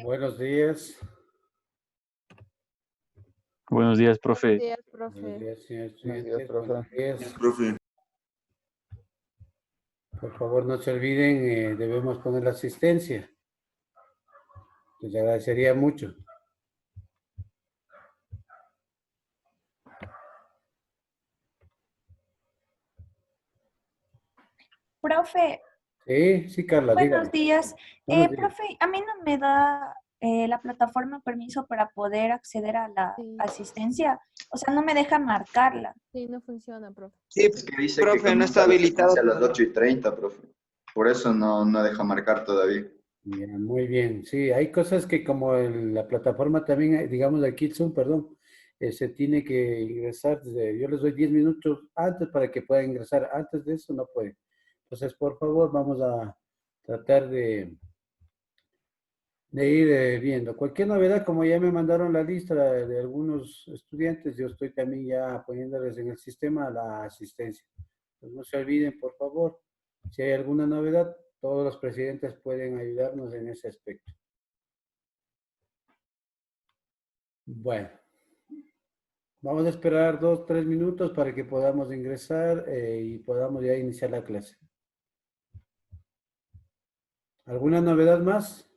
Buenos días. Buenos días, Buenos profe. días, Buenos profe. días, señores Buenos días, estudiantes. profe. Buenos días. Profe, Por favor, no se olviden, debemos poner la asistencia. Les agradecería mucho. Profe, Sí, Carla, buenos dígame. días. Buenos días. Profe, a mí no me da la plataforma permiso para poder acceder a la Sí. asistencia. O sea, no me deja marcarla. Sí, no funciona, profe. sí, porque dice Profe, que no está comienza habilitado a las todavía. 8:30, profe. Por eso no deja marcar todavía. Bien, muy bien. Sí, hay cosas que como la plataforma también, digamos aquí Zoom, perdón, se tiene que ingresar yo les doy 10 minutos antes para que puedan ingresar. Antes de eso no puede. Entonces, por favor, vamos a tratar de ir viendo. Cualquier novedad, como ya me mandaron la lista de algunos estudiantes, yo estoy también ya poniéndoles en el sistema la asistencia. Pues no se olviden, por favor, si hay alguna novedad, todos los presidentes pueden ayudarnos en ese aspecto. Bueno, vamos a esperar 2, 3 minutos para que podamos ingresar y podamos ya iniciar la clase. ¿Alguna novedad más?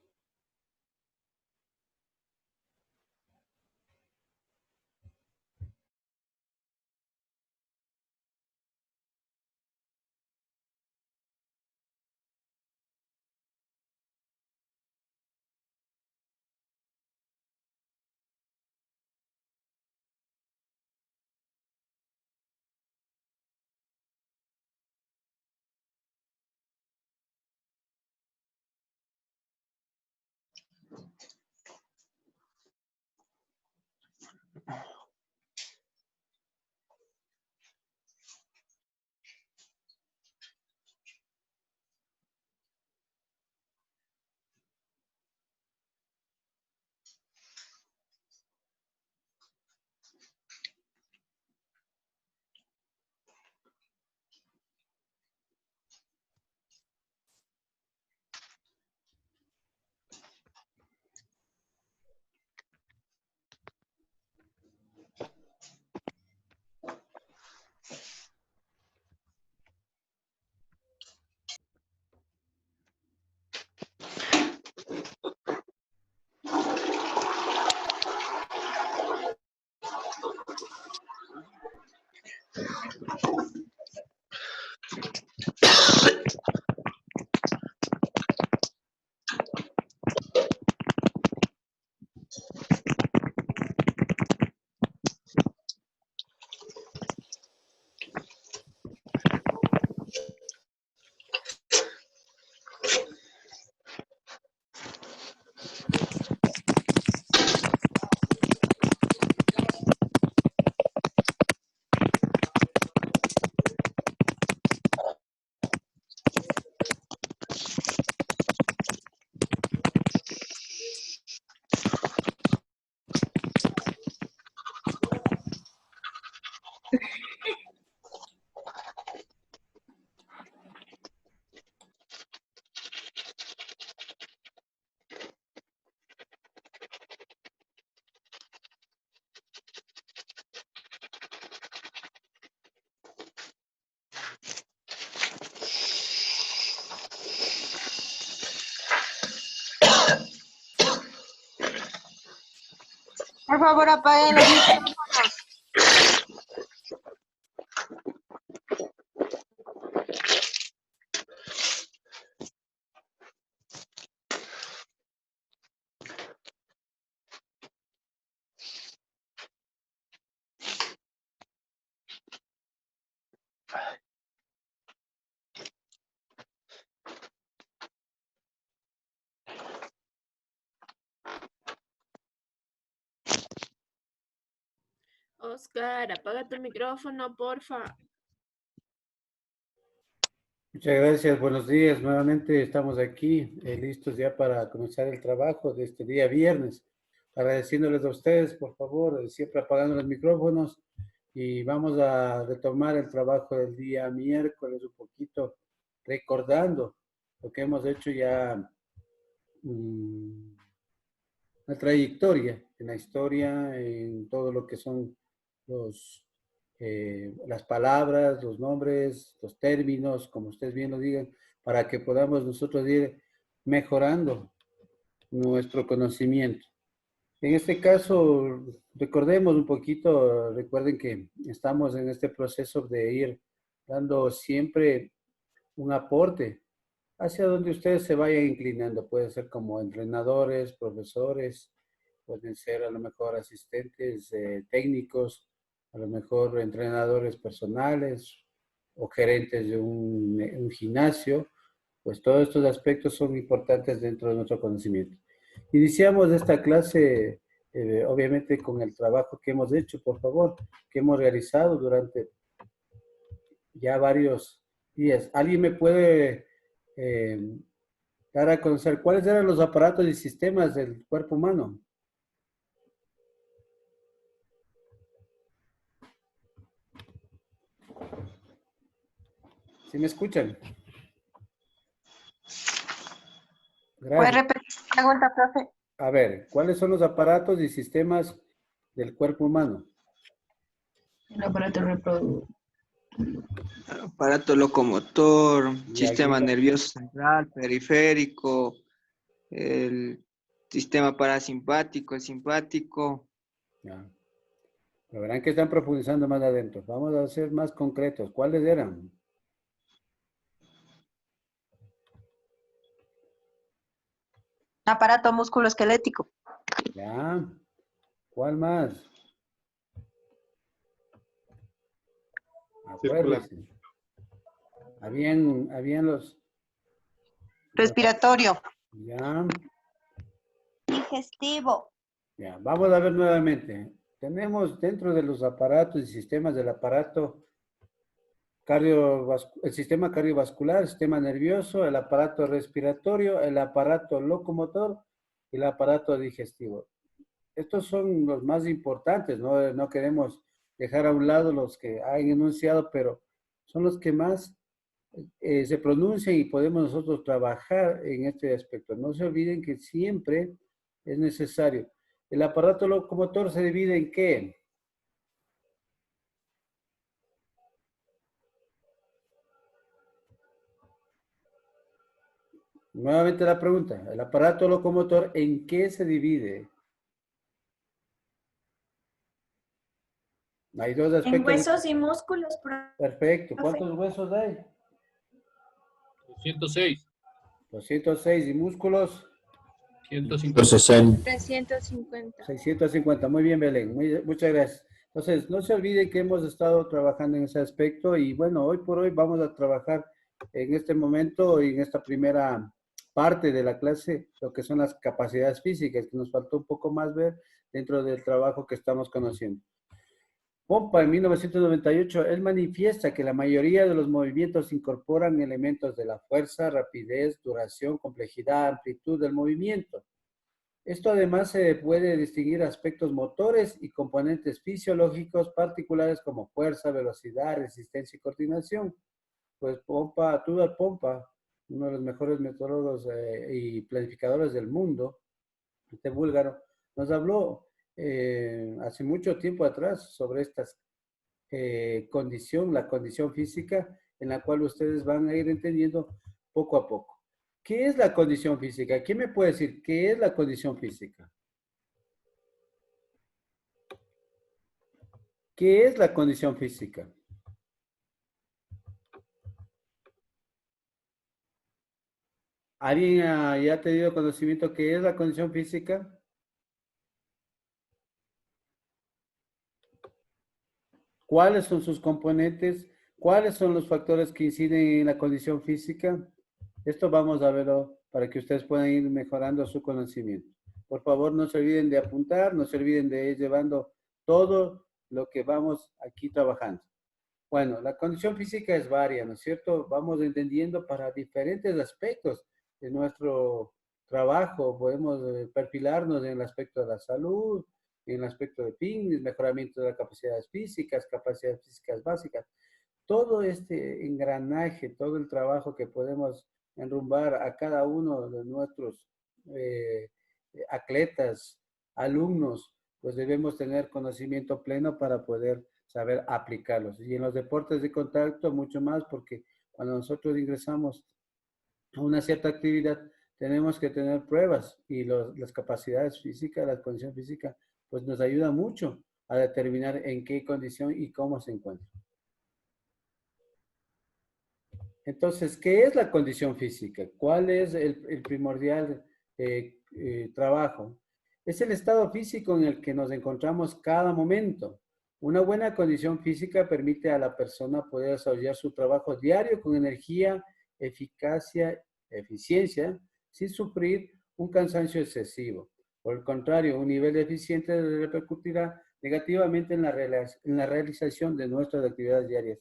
Por favor, apaguen los micrófonos. Oscar, apaga tu micrófono, porfa. Muchas gracias, buenos días. Nuevamente estamos aquí, listos ya para comenzar el trabajo de este día viernes. Agradeciéndoles a ustedes, por favor, siempre apagando los micrófonos y vamos a retomar el trabajo del día miércoles un poquito, recordando lo que hemos hecho ya una trayectoria en la historia, en todo lo que son las palabras, los nombres, los términos, como ustedes bien lo digan, para que podamos nosotros ir mejorando nuestro conocimiento. En este caso, recordemos un poquito, recuerden que estamos en este proceso de ir dando siempre un aporte hacia donde ustedes se vayan inclinando. Puede ser como entrenadores, profesores, pueden ser a lo mejor asistentes técnicos, a lo mejor entrenadores personales o gerentes de un gimnasio. Pues todos estos aspectos son importantes dentro de nuestro conocimiento. Iniciamos esta clase, obviamente, con el trabajo que hemos hecho, por favor, que hemos realizado durante ya varios días. ¿Alguien me puede dar a conocer cuáles eran los aparatos y sistemas del cuerpo humano? ¿Sí me escuchan? ¿Puede Gracias. repetir la pregunta, profe? A ver, ¿cuáles son los aparatos y sistemas del cuerpo humano? El aparato reproductor. Aparato locomotor, Y sistema aquí- nervioso central, periférico, el sistema parasimpático, el simpático. Ya. Pero verán que están profundizando más adentro. Vamos a ser más concretos. ¿Cuáles eran? Aparato musculoesquelético. Ya. ¿Cuál más? Acuérdense. Habían los... Respiratorio. Ya. Digestivo. Ya. Vamos a ver nuevamente. Tenemos dentro de los aparatos y sistemas del aparato el sistema cardiovascular, el sistema nervioso, el aparato respiratorio, el aparato locomotor y el aparato digestivo. Estos son los más importantes, ¿no? No queremos dejar a un lado los que han enunciado, pero son los que más se pronuncian y podemos nosotros trabajar en este aspecto. No se olviden que siempre es necesario. El aparato locomotor se divide en ¿qué? Nuevamente la pregunta, ¿el aparato locomotor en qué se divide? Hay dos En aspectos. huesos y músculos, Perfecto. profe. ¿Cuántos huesos hay? 206. 206 y músculos. 150. 350. 650. Muy bien, Belén. Muchas gracias. Entonces, no se olvide que hemos estado trabajando en ese aspecto y bueno, hoy por hoy vamos a trabajar en este momento y en esta primera parte de la clase lo que son las capacidades físicas, que nos faltó un poco más ver dentro del trabajo que estamos conociendo. Pompa en 1998, él manifiesta que la mayoría de los movimientos incorporan elementos de la fuerza, rapidez, duración, complejidad, amplitud del movimiento. Esto además se puede distinguir aspectos motores y componentes fisiológicos particulares como fuerza, velocidad, resistencia y coordinación. Pues Pompa, Tudor Pompa, uno de los mejores metodólogos y planificadores del mundo, este búlgaro, nos habló hace mucho tiempo atrás sobre esta la condición física en la cual ustedes van a ir entendiendo poco a poco. ¿Qué es la condición física? ¿Quién me puede decir qué es la condición física? ¿Qué es la condición física? ¿Alguien ya ha tenido conocimiento qué es la condición física? ¿Cuáles son sus componentes? ¿Cuáles son los factores que inciden en la condición física? Esto vamos a verlo para que ustedes puedan ir mejorando su conocimiento. Por favor, no se olviden de apuntar, no se olviden de ir llevando todo lo que vamos aquí trabajando. Bueno, la condición física es varia, ¿no es cierto? Vamos entendiendo para diferentes aspectos de nuestro trabajo. Podemos perfilarnos en el aspecto de la salud, en el aspecto de fitness, mejoramiento de las capacidades físicas básicas. Todo este engranaje, todo el trabajo que podemos enrumbar a cada uno de nuestros eh, atletas, alumnos, pues debemos tener conocimiento pleno para poder saber aplicarlos. Y en los deportes de contacto mucho más, porque cuando nosotros ingresamos a una cierta actividad, tenemos que tener pruebas y las capacidades físicas, la condición física, pues nos ayuda mucho a determinar en qué condición y cómo se encuentra. Entonces, ¿qué es la condición física? ¿Cuál es el primordial trabajo? Es el estado físico en el que nos encontramos cada momento. Una buena condición física permite a la persona poder desarrollar su trabajo diario con energía, eficiencia, sin sufrir un cansancio excesivo. Por el contrario, un nivel deficiente repercutirá negativamente en la realización de nuestras actividades diarias.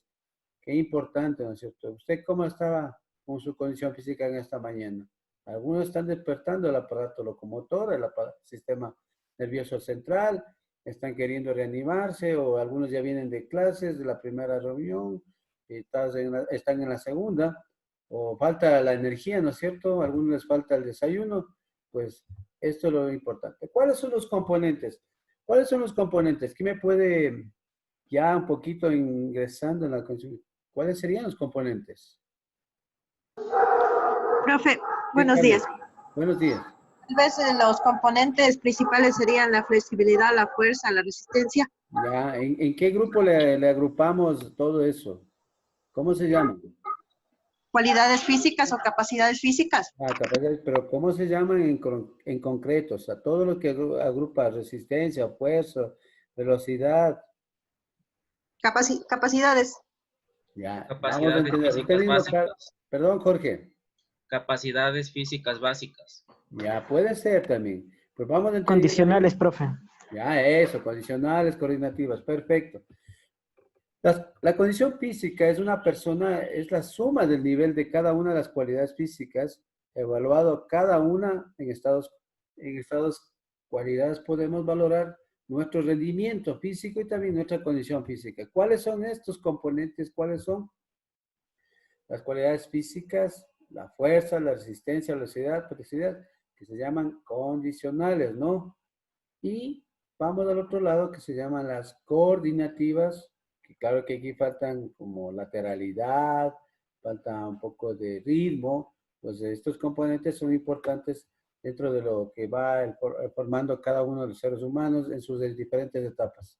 Qué importante, ¿no es cierto? ¿Usted cómo estaba con su condición física en esta mañana? Algunos están despertando el aparato locomotor, el sistema nervioso central, están queriendo reanimarse o algunos ya vienen de clases, de la primera reunión, están en la segunda, o falta la energía, ¿no es cierto? A algunos les falta el desayuno, pues esto es lo importante. ¿Cuáles son los componentes? ¿Cuáles son los componentes? ¿Qué me puede ya un poquito ingresando en la condición? ¿Cuáles serían los componentes? Profe, Sí, buenos Carlos. días. Buenos días. Tal vez los componentes principales serían la flexibilidad, la fuerza, la resistencia. Ya, ¿en qué grupo le agrupamos todo eso? ¿Cómo se llama? Cualidades físicas o capacidades físicas. Ah, capacidades, pero ¿cómo se llaman en concreto? O sea, todo lo que agrupa resistencia, fuerza, velocidad. Capacidades. Ya, vamos a Capacidades entender. Usted físicas mismo, básicas. perdón, Jorge. Capacidades físicas básicas. Ya, puede ser también. Pues vamos a entender. Condicionales, profe. Ya, eso, condicionales, coordinativas, perfecto. La condición física es una persona, es la suma del nivel de cada una de las cualidades físicas, evaluado cada una en estados cualidades podemos valorar nuestro rendimiento físico y también nuestra condición física. ¿Cuáles son estos componentes? ¿Cuáles son? Las cualidades físicas, la fuerza, la resistencia, la velocidad, que se llaman condicionales, ¿no? Y vamos al otro lado que se llaman las coordinativas, que claro que aquí faltan como lateralidad, falta un poco de ritmo, pues estos componentes son importantes dentro de lo que va formando cada uno de los seres humanos en sus diferentes etapas.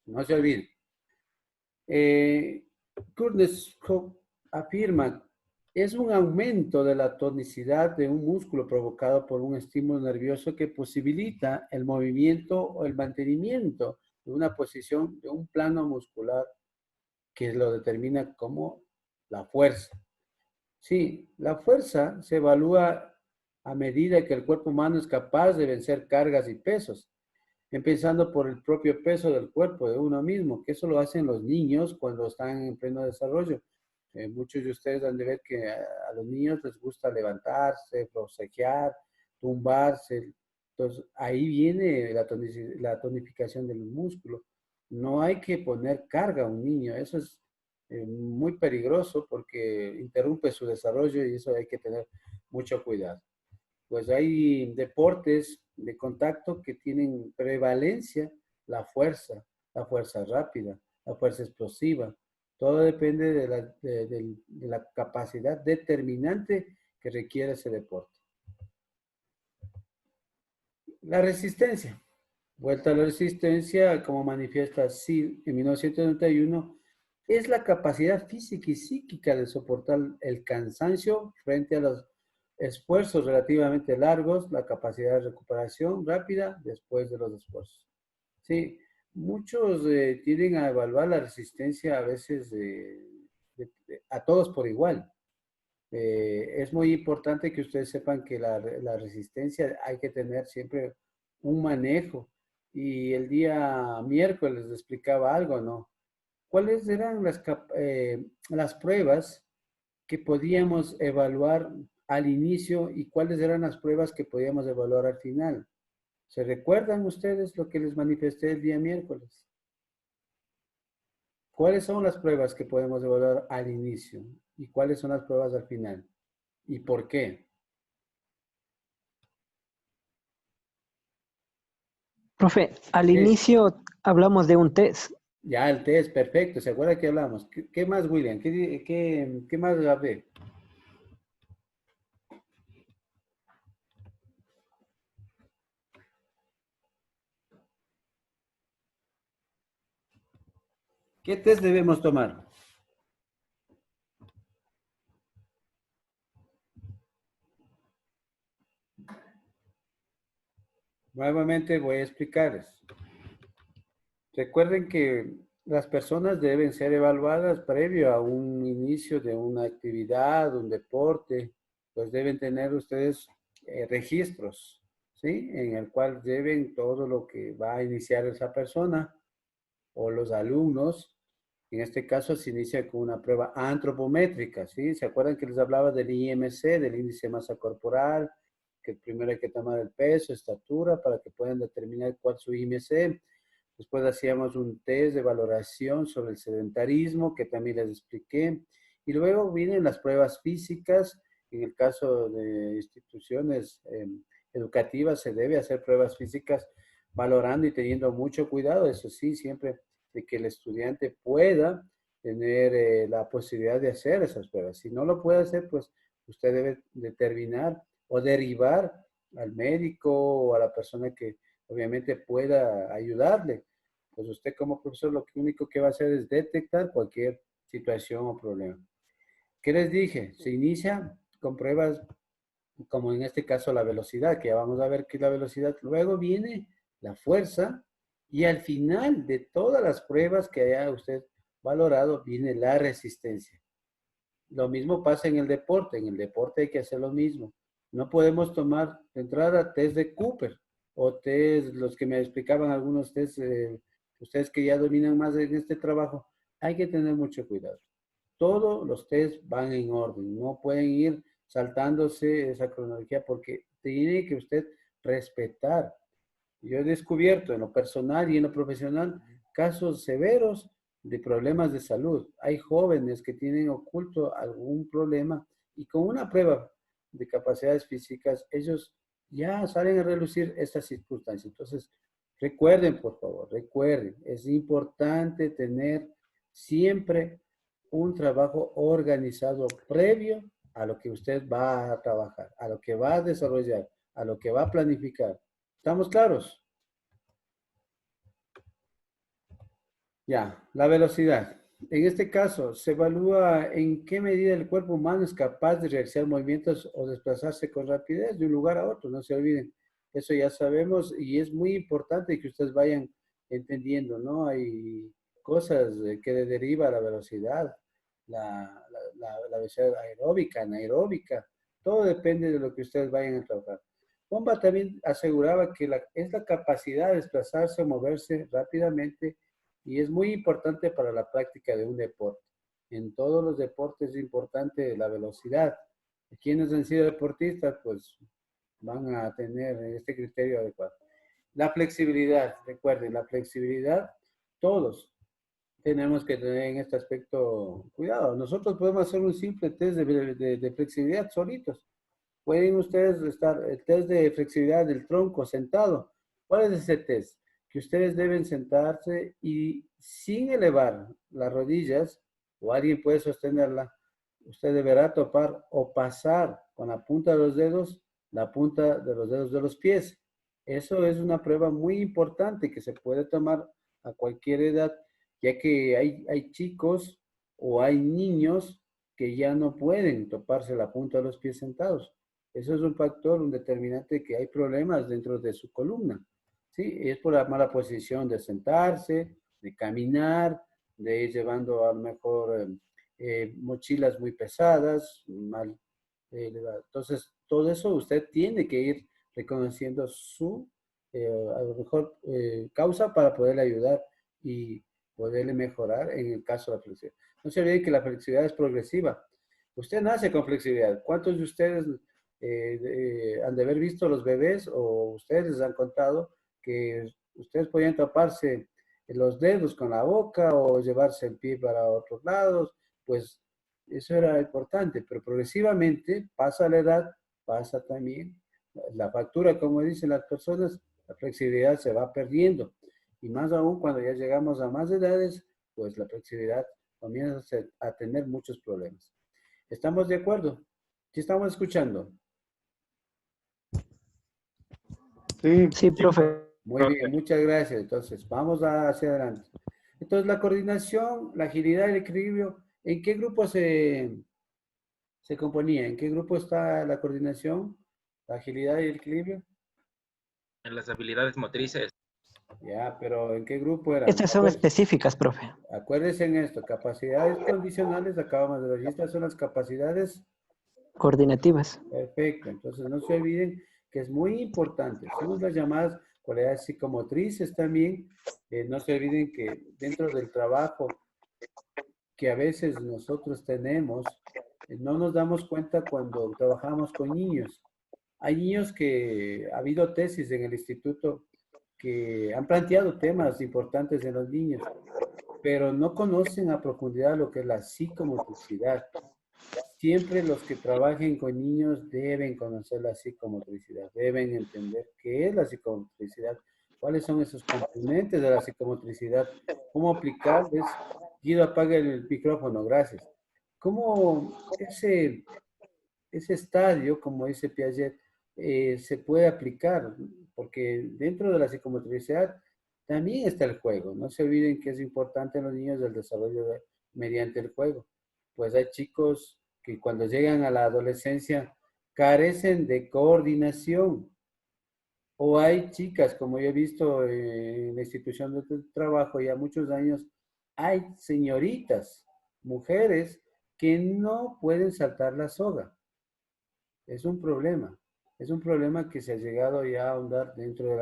No se olviden. Kuznetsov afirma, es un aumento de la tonicidad de un músculo provocado por un estímulo nervioso que posibilita el movimiento o el mantenimiento de una posición de un plano muscular que lo determina como la fuerza. Sí, la fuerza se evalúa a medida que el cuerpo humano es capaz de vencer cargas y pesos, empezando por el propio peso del cuerpo de uno mismo, que eso lo hacen los niños cuando están en pleno desarrollo. Muchos de ustedes han de ver que a los niños les gusta levantarse, forcejear, tumbarse. Entonces, ahí viene la tonificación del músculo. No hay que poner carga a un niño. Eso es muy peligroso porque interrumpe su desarrollo y eso hay que tener mucho cuidado. Pues hay deportes de contacto que tienen prevalencia la fuerza rápida, la fuerza explosiva. Todo depende de la capacidad determinante que requiere ese deporte. La resistencia. Vuelta a la resistencia, como manifiesta SIL en 1991, es la capacidad física y psíquica de soportar el cansancio frente a los esfuerzos relativamente largos, la capacidad de recuperación rápida después de los esfuerzos. Sí, muchos tienden a evaluar la resistencia a veces a todos por igual. Es muy importante que ustedes sepan que la resistencia hay que tener siempre un manejo. Y el día miércoles les explicaba algo, ¿no? ¿Cuáles eran las pruebas que podíamos evaluar al inicio y cuáles eran las pruebas que podíamos evaluar al final? ¿Se recuerdan ustedes lo que les manifesté el día miércoles? ¿Cuáles son las pruebas que podemos evaluar al inicio y cuáles son las pruebas al final? ¿Y por qué? Profe, al Sí. inicio hablamos de un test. Ya, el test, perfecto. ¿Se acuerda que hablamos? ¿Qué más, William? ¿Qué más hablé? ¿Qué test debemos tomar? Nuevamente voy a explicarles. Recuerden que las personas deben ser evaluadas previo a un inicio de una actividad, un deporte, pues deben tener ustedes registros, ¿sí? En el cual deben todo lo que va a iniciar esa persona o los alumnos. En este caso se inicia con una prueba antropométrica, ¿sí? ¿Se acuerdan que les hablaba del IMC, del índice de masa corporal? Que primero hay que tomar el peso, estatura, para que puedan determinar cuál es su IMC. Después hacíamos un test de valoración sobre el sedentarismo, que también les expliqué. Y luego vienen las pruebas físicas. En el caso de instituciones educativas se debe hacer pruebas físicas valorando y teniendo mucho cuidado, eso sí, siempre de que el estudiante pueda tener la posibilidad de hacer esas pruebas. Si no lo puede hacer, pues usted debe determinar o derivar al médico o a la persona que obviamente pueda ayudarle. Pues usted como profesor lo único que va a hacer es detectar cualquier situación o problema. ¿Qué les dije? Se inicia con pruebas como en este caso la velocidad, que ya vamos a ver qué es la velocidad. Luego viene la fuerza y al final de todas las pruebas que haya usted valorado viene la resistencia. Lo mismo pasa en el deporte. En el deporte hay que hacer lo mismo. No podemos tomar de entrada test de Cooper o test, los que me explicaban algunos test, ustedes que ya dominan más en este trabajo, hay que tener mucho cuidado. Todos los test van en orden, no pueden ir saltándose esa cronología porque tiene que usted respetar. Yo he descubierto en lo personal y en lo profesional casos severos de problemas de salud. Hay jóvenes que tienen oculto algún problema y con una prueba de capacidades físicas, ellos ya salen a relucir estas circunstancias. Entonces, recuerden, por favor, recuerden, es importante tener siempre un trabajo organizado previo a lo que usted va a trabajar, a lo que va a desarrollar, a lo que va a planificar. ¿Estamos claros? Ya, la velocidad. En este caso, se evalúa en qué medida el cuerpo humano es capaz de realizar movimientos o desplazarse con rapidez de un lugar a otro. No se olviden. Eso ya sabemos y es muy importante que ustedes vayan entendiendo, ¿no? Hay cosas que deriva la velocidad, la velocidad aeróbica, anaeróbica. Todo depende de lo que ustedes vayan a trabajar. Bomba también aseguraba que es la capacidad de desplazarse o moverse rápidamente y es muy importante para la práctica de un deporte. En todos los deportes es importante la velocidad. Quienes han sido deportistas, pues van a tener este criterio adecuado. La flexibilidad, recuerden, la flexibilidad, todos tenemos que tener en este aspecto cuidado. Nosotros podemos hacer un simple test de flexibilidad solitos. Pueden ustedes estar, el test de flexibilidad del tronco sentado. ¿Cuál es ese test? Que ustedes deben sentarse y sin elevar las rodillas, o alguien puede sostenerla, usted deberá topar o pasar con la punta de los dedos, la punta de los dedos de los pies. Eso es una prueba muy importante que se puede tomar a cualquier edad, ya que hay chicos o hay niños que ya no pueden toparse la punta de los pies sentados. Eso es un factor, un determinante que hay problemas dentro de su columna. ¿Sí? Es por la mala posición de sentarse, de caminar, de ir llevando a lo mejor mochilas muy pesadas, mal elevadas. Entonces, todo eso usted tiene que ir reconociendo su, a lo mejor, causa para poderle ayudar y poderle mejorar en el caso de la flexibilidad. No se olvide que la flexibilidad es progresiva. Usted nace con flexibilidad. ¿Cuántos de ustedes han de haber visto los bebés o ustedes les han contado que ustedes podían taparse los dedos con la boca o llevarse el pie para otros lados? Pues eso era importante, pero progresivamente pasa la edad, pasa también la factura, como dicen las personas, La flexibilidad se va perdiendo. Y más aún cuando ya llegamos a más edades, pues la flexibilidad comienza a tener muchos problemas. ¿Estamos de acuerdo? ¿Sí estamos escuchando? Sí, Sí, profe. Muy bien, muchas gracias. Entonces, vamos hacia adelante. Entonces, la coordinación, la agilidad y el equilibrio, ¿en qué grupo se componía? ¿En qué grupo está la coordinación, la agilidad y el equilibrio? En las habilidades motrices, Ya, pero ¿en qué grupo eran? Estas son específicas, profe. Acuérdense en esto, capacidades condicionales, acabamos de ver, y estas son las capacidades. Coordinativas. Perfecto, entonces no se olviden que es muy importante. Son las llamadas cualidades psicomotrices también. No se olviden que dentro del trabajo que a veces nosotros tenemos, no nos damos cuenta cuando trabajamos con niños. Hay niños que ha habido tesis en el instituto que han planteado temas importantes en los niños, pero no conocen a profundidad lo que es la psicomotricidad. Siempre los que trabajen con niños deben conocer la psicomotricidad, deben entender qué es la psicomotricidad, cuáles son esos componentes de la psicomotricidad, cómo aplicarles. Guido, apaga el micrófono, gracias. Cómo ese estadio, como dice Piaget, se puede aplicar, porque dentro de la psicomotricidad también está el juego. No se olviden que es importante en los niños el desarrollo mediante el juego. Pues hay chicos que cuando llegan a la adolescencia carecen de coordinación. O hay chicas, como yo he visto en la institución de trabajo ya muchos años, hay señoritas, mujeres, que no pueden saltar la soga. Es un problema. Es un problema que se ha llegado ya a ahondar dentro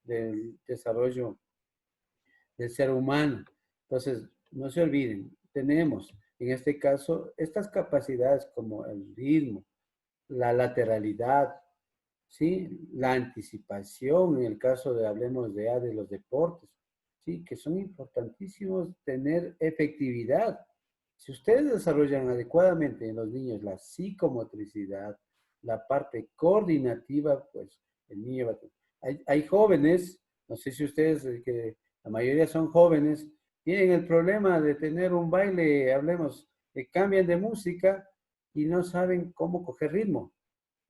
del desarrollo del ser humano. Entonces, no se olviden, tenemos en este caso estas capacidades como el ritmo, la lateralidad, ¿sí? La anticipación, en el caso de, hablemos de, de los deportes, ¿sí? Que son importantísimos tener efectividad. Si ustedes desarrollan adecuadamente en los niños la psicomotricidad, la parte coordinativa, pues el niño va a tener. Hay jóvenes, no sé si ustedes, que la mayoría son jóvenes, tienen el problema de tener un baile, hablemos, que cambian de música y no saben cómo coger ritmo,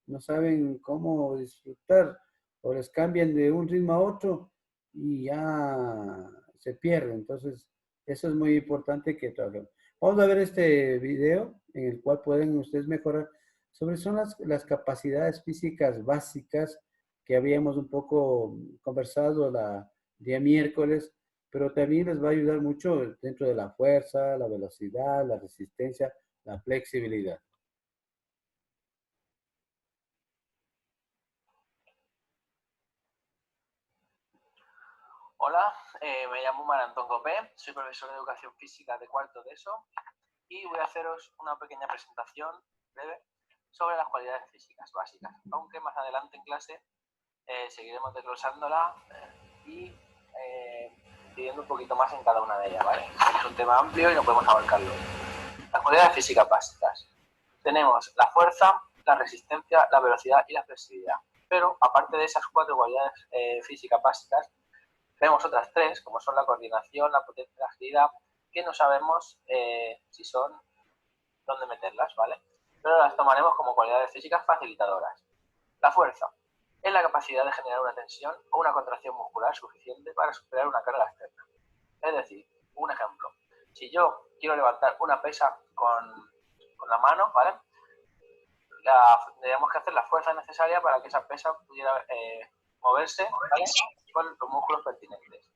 no saben cómo disfrutar, o les cambian de un ritmo a otro y ya se pierden. Entonces, eso es muy importante que trabajemos. Vamos a ver este video en el cual pueden ustedes mejorar sobre son las capacidades físicas básicas que habíamos un poco conversado el día miércoles, pero también les va a ayudar mucho dentro de la fuerza, la velocidad, la resistencia, la flexibilidad. Hola, me llamo Marantón Copé, soy profesor de Educación Física de cuarto de ESO y voy a haceros una pequeña presentación breve sobre las cualidades físicas básicas, aunque más adelante en clase seguiremos desglosándola y pidiendo un poquito más en cada una de ellas, ¿vale? Es un tema amplio y no podemos abarcarlo. Las cualidades físicas básicas. Tenemos la fuerza, la resistencia, la velocidad y la flexibilidad. Pero aparte de esas 4 cualidades físicas básicas, vemos otras 3, como son la coordinación, la potencia y la agilidad, que no sabemos si son dónde meterlas, ¿vale? Pero las tomaremos como cualidades físicas facilitadoras. La fuerza es la capacidad de generar una tensión o una contracción muscular suficiente para superar una carga externa. Es decir, un ejemplo, si yo quiero levantar una pesa con la mano, ¿vale? Tendríamos que hacer la fuerza necesaria para que esa pesa pudiera moverse, ¿vale? Con los músculos pertinentes.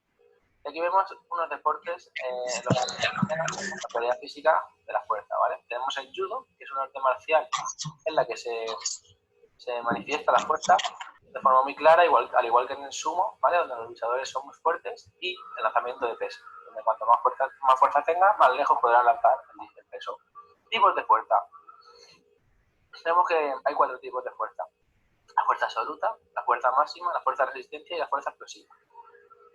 Y aquí vemos unos deportes la cualidad física de la fuerza, ¿vale? Tenemos el judo, que es un arte marcial en la que se manifiesta la fuerza de forma muy clara, al igual que en el sumo, ¿vale? Donde los luchadores son muy fuertes, y el lanzamiento de peso, donde cuanto más fuerza tenga, más lejos podrán lanzar el peso. Tipos de fuerza. Tenemos que hay 4 tipos de fuerza. La fuerza absoluta, la fuerza máxima, la fuerza de resistencia y la fuerza explosiva.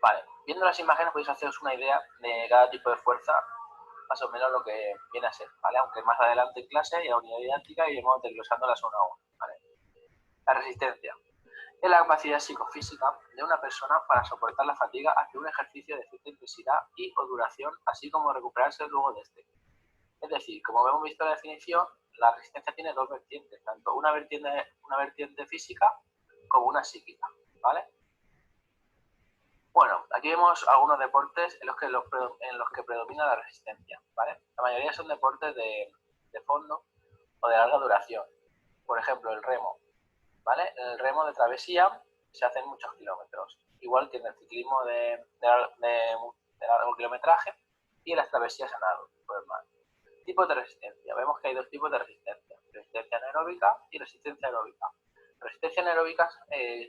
Vale, viendo las imágenes podéis haceros una idea de cada tipo de fuerza, más o menos lo que viene a ser, ¿vale? Aunque más adelante en clase hay la unidad didáctica y iremos desglosándolas una a una, ¿vale? La resistencia es la capacidad psicofísica de una persona para soportar la fatiga hacia un ejercicio de cierta intensidad y o duración, así como recuperarse luego de este. Es decir, como hemos visto en la definición, la resistencia tiene dos vertientes, tanto una vertiente física como una psíquica, ¿vale? Bueno, aquí vemos algunos deportes en los que predomina la resistencia, ¿vale? La mayoría son deportes de fondo o de larga duración. Por ejemplo, el remo, ¿vale? En el remo de travesía se hacen muchos kilómetros, igual que en el ciclismo de largo kilometraje y en las travesías a nado por el mar. Tipos de resistencia. Vemos que hay dos tipos de resistencia. Resistencia anaeróbica y resistencia aeróbica. Resistencia anaeróbica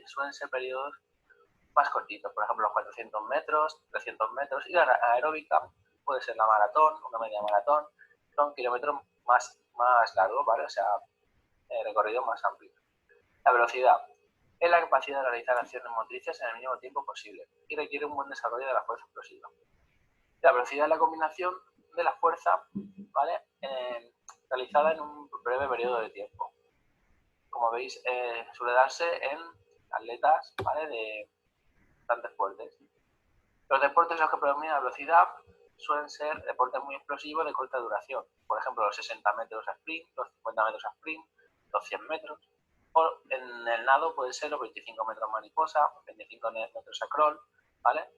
suelen ser periodos más cortitos, por ejemplo, los 400 metros, 300 metros, y la aeróbica puede ser la maratón, una media maratón, son kilómetros más largos, ¿vale? O sea, recorridos más amplios. La velocidad es la capacidad de realizar acciones motrices en el mínimo tiempo posible y requiere un buen desarrollo de la fuerza explosiva. La velocidad es la combinación de la fuerza, ¿vale? Realizada en un breve periodo de tiempo. Como veis, suele darse en atletas, ¿vale? De bastantes fuertes. Los deportes en los que predomina la velocidad suelen ser deportes muy explosivos de corta duración. Por ejemplo, los 60 metros a sprint, los 50 metros a sprint, los 100 metros. O en el nado puede ser los 25 metros mariposa, 25 metros a crawl, ¿vale?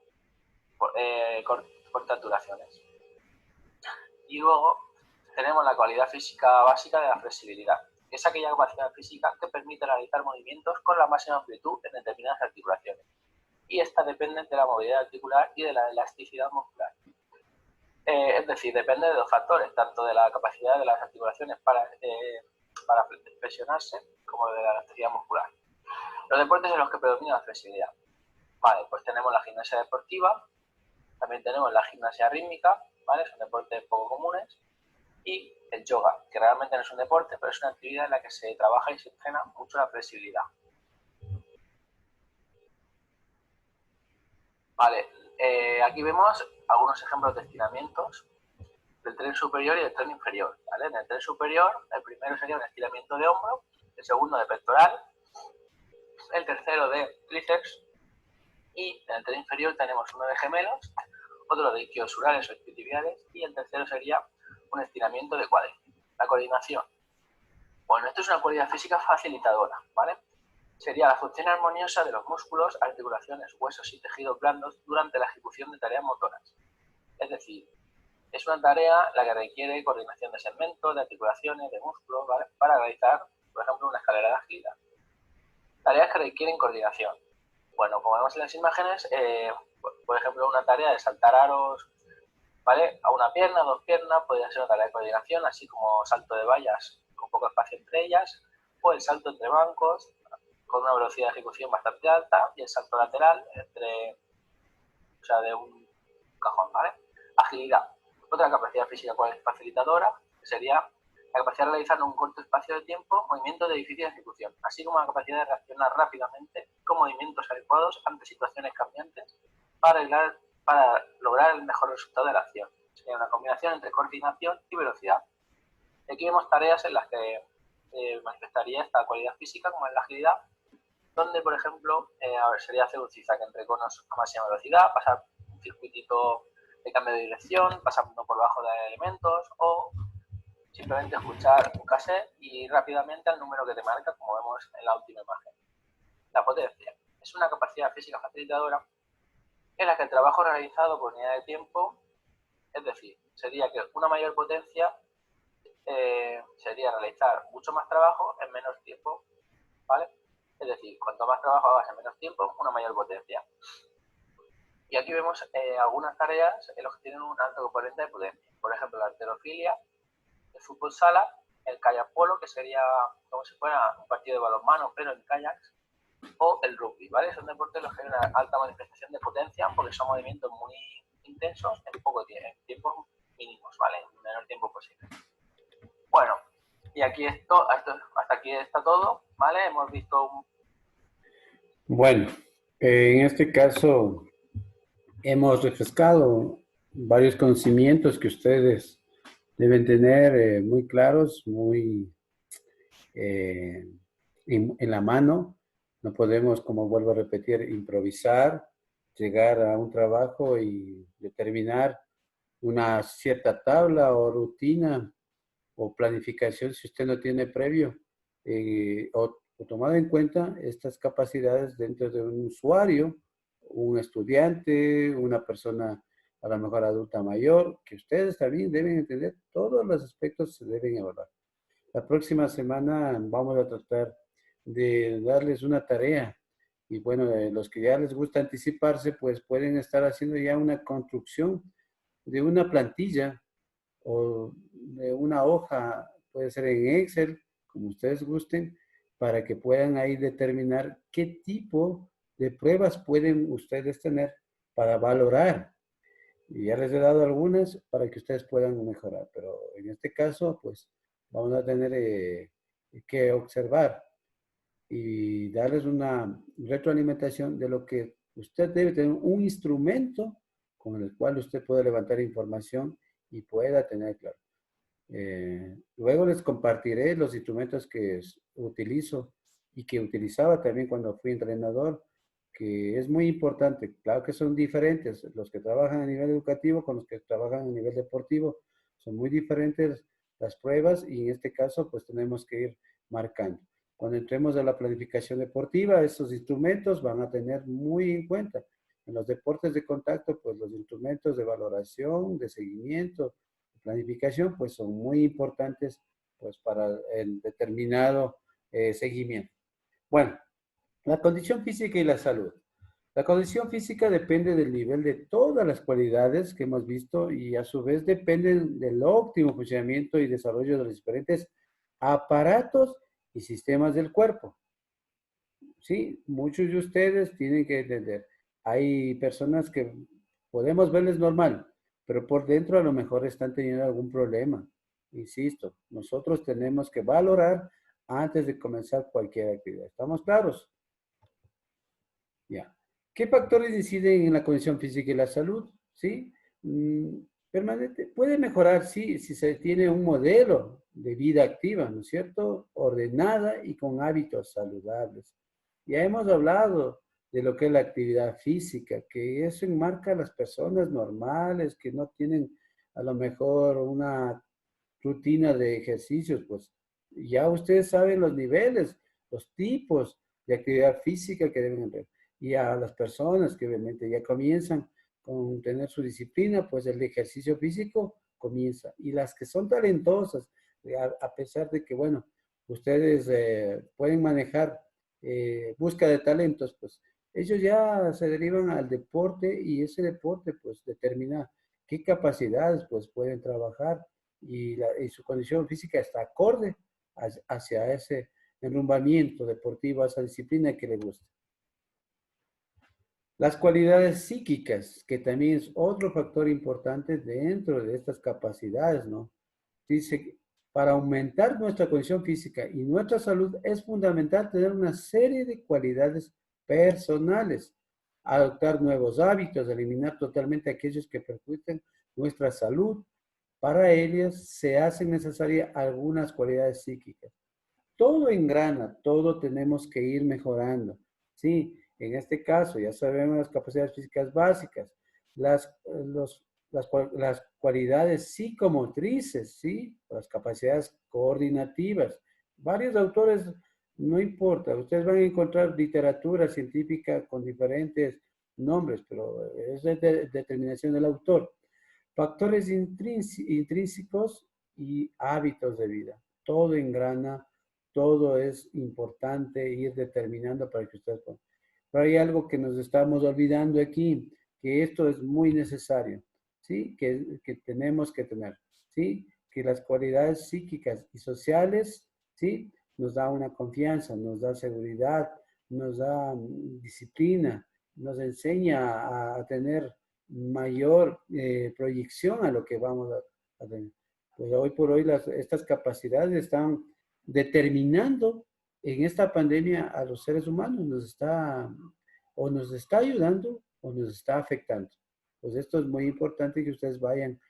Cortas duraciones. Y luego tenemos la cualidad física básica de la flexibilidad, que es aquella capacidad física que permite realizar movimientos con la máxima amplitud en determinadas articulaciones. Y estas dependen de la movilidad articular y de la elasticidad muscular. Es decir, depende de dos factores, tanto de la capacidad de las articulaciones para flexionarse como de la elasticidad muscular. Los deportes en los que predomina la flexibilidad. Vale, pues tenemos la gimnasia deportiva, también tenemos la gimnasia rítmica, ¿vale? Son deportes poco comunes. Y el yoga, que realmente no es un deporte, pero es una actividad en la que se trabaja y se entrena mucho la flexibilidad. Vale, aquí vemos algunos ejemplos de estiramientos del tren superior y del tren inferior, ¿vale? En el tren superior, el primero sería un estiramiento de hombro, el segundo de pectoral, el tercero de tríceps y en el tren inferior tenemos uno de gemelos, otro de isquiosurales o isquiotibiales y el tercero sería un estiramiento de cuádriceps. La coordinación. Bueno, esto es una cualidad física facilitadora, ¿vale? Sería la función armoniosa de los músculos, articulaciones, huesos y tejidos blandos durante la ejecución de tareas motoras. Es decir, es una tarea la que requiere coordinación de segmentos, de articulaciones, de músculos, ¿vale? Para realizar, por ejemplo, una escalera de agilidad. Tareas que requieren coordinación. Bueno, como vemos en las imágenes, por ejemplo, una tarea de saltar aros, ¿vale? A una pierna, dos piernas, podría ser una tarea de coordinación, así como salto de vallas con poco espacio entre ellas, o el salto entre bancos, con una velocidad de ejecución bastante alta, y el salto lateral de un cajón, ¿vale? Agilidad. Otra capacidad física facilitadora sería la capacidad de realizar en un corto espacio de tiempo movimientos de difícil ejecución, así como la capacidad de reaccionar rápidamente con movimientos adecuados ante situaciones cambiantes para lograr el mejor resultado de la acción. Sería una combinación entre coordinación y velocidad. Aquí vemos tareas en las que manifestaría esta cualidad física, como es la agilidad, donde, por ejemplo, sería hacer un zigzag entre conos a máxima velocidad, pasar un circuitito de cambio de dirección, pasando por debajo de elementos, o simplemente escuchar un cassette y rápidamente al número que te marca, como vemos en la última imagen. La potencia es una capacidad física facilitadora en la que el trabajo realizado por unidad de tiempo, es decir, sería que una mayor potencia sería realizar mucho más trabajo en menos tiempo, ¿vale? Es decir, cuanto más trabajo hagas en menos tiempo, una mayor potencia. Y aquí vemos algunas tareas en las que tienen un alto componente de potencia. Por ejemplo, la halterofilia, el fútbol sala, el kayak polo, que sería como si fuera un partido de balonmano, pero en kayaks, o el rugby, ¿vale? Son deportes en los que hay una alta manifestación de potencia porque son movimientos muy intensos en poco tiempo, en tiempos mínimos, ¿vale? En el menor tiempo posible. Bueno, y aquí hasta aquí está todo, ¿vale? Hemos visto un... Bueno, en este caso hemos refrescado varios conocimientos que ustedes deben tener muy claros, muy en la mano, No podemos, como vuelvo a repetir, improvisar, llegar a un trabajo y determinar una cierta tabla o rutina o planificación si usted no tiene previo o tomado en cuenta estas capacidades dentro de un usuario, un estudiante, una persona a lo mejor adulta mayor, que ustedes también deben entender, todos los aspectos se deben evaluar. La próxima semana vamos a tratar de darles una tarea y bueno, los que ya les gusta anticiparse, pues pueden estar haciendo ya una construcción de una plantilla o de una hoja, puede ser en Excel, como ustedes gusten, para que puedan ahí determinar qué tipo de pruebas pueden ustedes tener para valorar. Y ya les he dado algunas para que ustedes puedan mejorar, pero en este caso, pues vamos a tener que observar y darles una retroalimentación de lo que usted debe tener un instrumento con el cual usted puede levantar información y pueda tener claro. Luego les compartiré los instrumentos que utilizo y que utilizaba también cuando fui entrenador, que es muy importante. Claro que son diferentes. Los que trabajan a nivel educativo con los que trabajan a nivel deportivo son muy diferentes las pruebas y en este caso pues tenemos que ir marcando. Cuando entremos a la planificación deportiva, esos instrumentos van a tener muy en cuenta. En los deportes de contacto, pues los instrumentos de valoración, de seguimiento, de planificación, pues son muy importantes pues para el determinado seguimiento. Bueno, la condición física y la salud. La condición física depende del nivel de todas las cualidades que hemos visto y a su vez dependen del óptimo funcionamiento y desarrollo de los diferentes aparatos y sistemas del cuerpo. Sí, muchos de ustedes tienen que entender. Hay personas que podemos verles normal, pero por dentro a lo mejor están teniendo algún problema. Insisto, nosotros tenemos que valorar antes de comenzar cualquier actividad. ¿Estamos claros? Ya. ¿Qué factores inciden en la condición física y la salud? ¿Sí? Permanente. Puede mejorar, sí, si se tiene un modelo de vida activa, ¿no es cierto? Ordenada y con hábitos saludables. Ya hemos hablado de lo que es la actividad física, que eso enmarca a las personas normales que no tienen a lo mejor una rutina de ejercicios, pues ya ustedes saben los niveles, los tipos de actividad física que deben hacer. Y a las personas que obviamente ya comienzan con tener su disciplina, pues el ejercicio físico comienza. Y las que son talentosas, a pesar de que, bueno, ustedes pueden manejar búsqueda de talentos, pues ellos ya se derivan al deporte y ese deporte pues determina qué capacidades pues pueden trabajar y su condición física está acorde hacia ese enrumbamiento deportivo, a esa disciplina que le gusta. Las cualidades psíquicas, que también es otro factor importante dentro de estas capacidades, ¿no? Dice, para aumentar nuestra condición física y nuestra salud es fundamental tener una serie de cualidades personales, adoptar nuevos hábitos, eliminar totalmente aquellos que perjudican nuestra salud. Para ellas se hacen necesarias algunas cualidades psíquicas. Todo engrana, todo tenemos que ir mejorando, ¿sí? En este caso, ya sabemos las capacidades físicas básicas, las cualidades psicomotrices, ¿sí? Las capacidades coordinativas. Varios autores, no importa, ustedes van a encontrar literatura científica con diferentes nombres, pero es de determinación del autor. Factores intrínsecos y hábitos de vida. Todo engrana, todo es importante ir determinando para que ustedes puedan. Pero hay algo que nos estamos olvidando aquí, que esto es muy necesario, ¿sí? Que tenemos que tener, ¿sí? Que las cualidades psíquicas y sociales, ¿sí? Nos da una confianza, nos da seguridad, nos da disciplina, nos enseña a tener mayor proyección a lo que vamos a tener. Pues hoy por hoy estas capacidades están determinando en esta pandemia a los seres humanos, nos está ayudando o nos está afectando. Pues esto es muy importante que ustedes vayan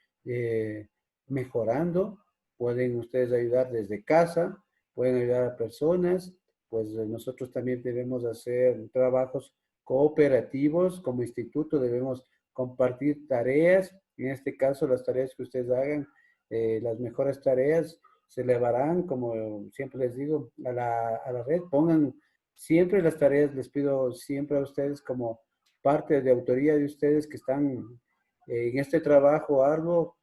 mejorando, pueden ustedes ayudar desde casa, pueden ayudar a personas pues nosotros también debemos hacer trabajos cooperativos. Como instituto debemos compartir tareas. En este caso, las tareas que ustedes hagan, las mejores tareas se elevarán, como siempre les digo, a la red. Pongan siempre las tareas, les pido siempre a ustedes como parte de autoría de ustedes que están en este trabajo arduo,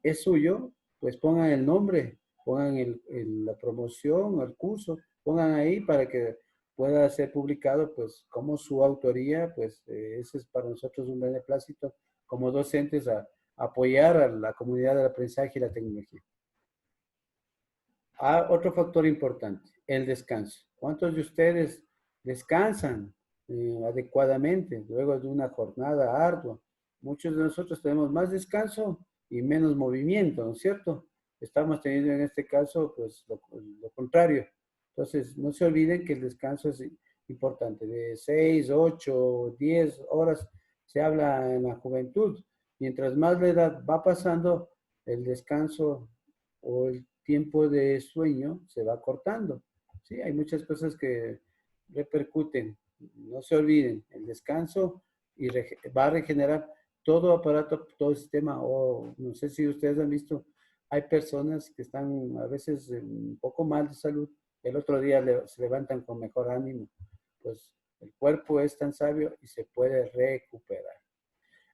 es suyo, pues pongan el nombre, pongan la promoción, el curso, pongan ahí para que pueda ser publicado, pues como su autoría, pues ese es para nosotros un beneplácito como docentes a apoyar a la comunidad del aprendizaje y la tecnología. Otro factor importante, el descanso. ¿Cuántos de ustedes descansan adecuadamente luego de una jornada ardua? Muchos de nosotros tenemos más descanso y menos movimiento, ¿no es cierto? Estamos teniendo en este caso, pues, lo contrario. Entonces, no se olviden que el descanso es importante. De 6, 8, 10 horas se habla en la juventud. Mientras más la edad va pasando, el descanso o el tiempo de sueño se va cortando. Sí, hay muchas cosas que repercuten. No se olviden, el descanso y va a regenerar todo aparato, todo sistema. O no sé si ustedes han visto, hay personas que están a veces un poco mal de salud, el otro día se levantan con mejor ánimo. Pues el cuerpo es tan sabio y se puede recuperar.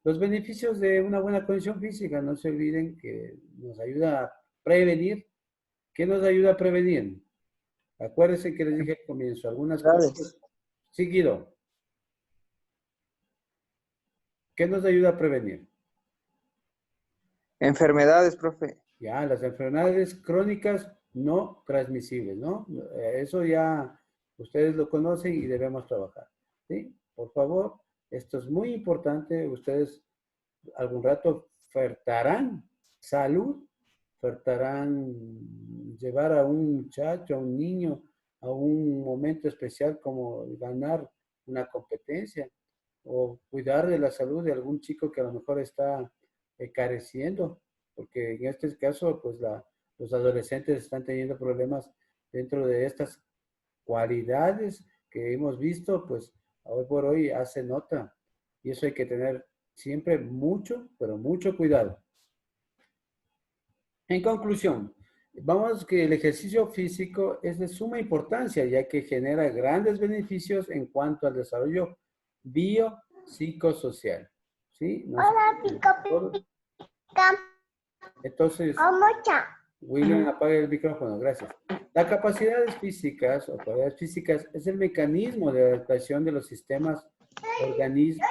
Los beneficios de una buena condición física, no se olviden que nos ayuda a prevenir. ¿Qué nos ayuda a prevenir? Acuérdense que les dije al comienzo, algunas cosas. Seguido. ¿Qué nos ayuda a prevenir? Enfermedades, profe. Ya, las enfermedades crónicas no transmisibles, ¿no? Eso ya ustedes lo conocen y debemos trabajar. ¿Sí? Por favor, esto es muy importante. Ustedes algún rato ofertarán salud, ofertarán llevar a un muchacho, a un niño, a un momento especial como ganar una competencia o cuidar de la salud de algún chico que a lo mejor está careciendo, porque en este caso, pues los adolescentes están teniendo problemas dentro de estas cualidades que hemos visto, pues hoy por hoy hace nota y eso hay que tener siempre mucho, pero mucho cuidado. En conclusión, vamos que el ejercicio físico es de suma importancia ya que genera grandes beneficios en cuanto al desarrollo biopsicosocial. ¿Sí? Entonces, William, apaga el micrófono, gracias. Las capacidades físicas o cualidades físicas es el mecanismo de adaptación de los sistemas orgánicos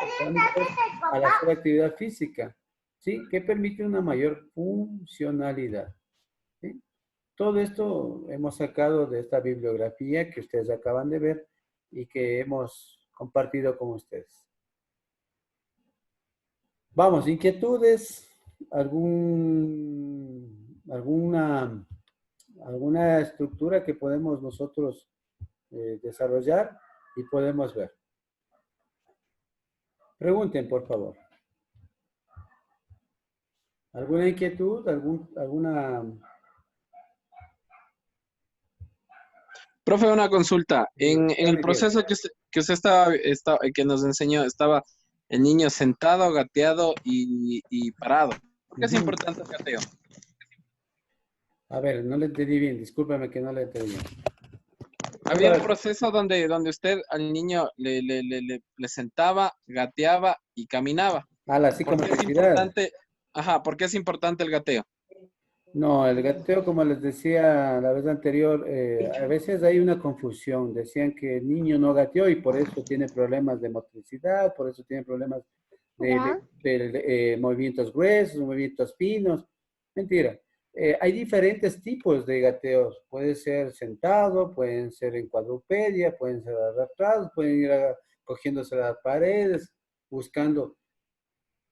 a la actividad física, ¿sí? Que permite una mayor funcionalidad. ¿Sí? Todo esto hemos sacado de esta bibliografía que ustedes acaban de ver y que hemos compartido con ustedes. Vamos, inquietudes, alguna estructura que podemos nosotros desarrollar y podemos ver. Pregunten, por favor. ¿Alguna inquietud? ¿Alguna? Profe, una consulta. En el proceso que usted que nos enseñó, estaba el niño sentado, gateado y parado. ¿Por qué es importante el gateo? A ver, no le entendí bien. Discúlpame que no le entendí bien. Había un proceso donde usted al niño le sentaba, gateaba y caminaba. Ah, la psicomotricidad. ¿Por qué es importante el gateo? No, el gateo, como les decía la vez anterior, a veces hay una confusión. Decían que el niño no gateó y por eso tiene problemas de motricidad, por eso tiene problemas de movimientos gruesos, movimientos finos. Mentira. Hay diferentes tipos de gateos. Puede ser sentado, pueden ser en cuadrupedia, pueden ser arrastrados, pueden ir cogiéndose las paredes, buscando.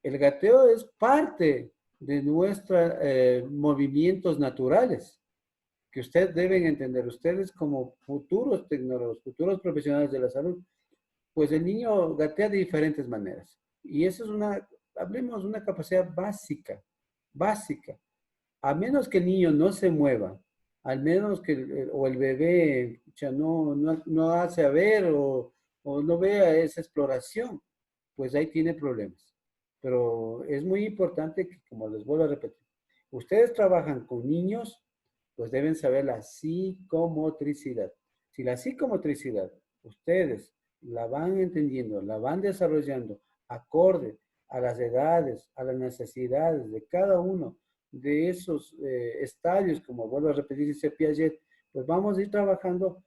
El gateo es parte de nuestros movimientos naturales que ustedes deben entender. Ustedes como futuros tecnólogos, futuros profesionales de la salud, pues el niño gatea de diferentes maneras. Y eso es hablemos de una capacidad básica. A menos que el niño no se mueva, al menos que o el bebé ya no hace a ver o no vea esa exploración, pues ahí tiene problemas. Pero es muy importante que, como les vuelvo a repetir, ustedes trabajan con niños, pues deben saber la psicomotricidad. Si la psicomotricidad ustedes la van entendiendo, la van desarrollando acorde a las edades, a las necesidades de cada uno de esos estadios, como vuelvo a repetir, dice Piaget, pues vamos a ir trabajando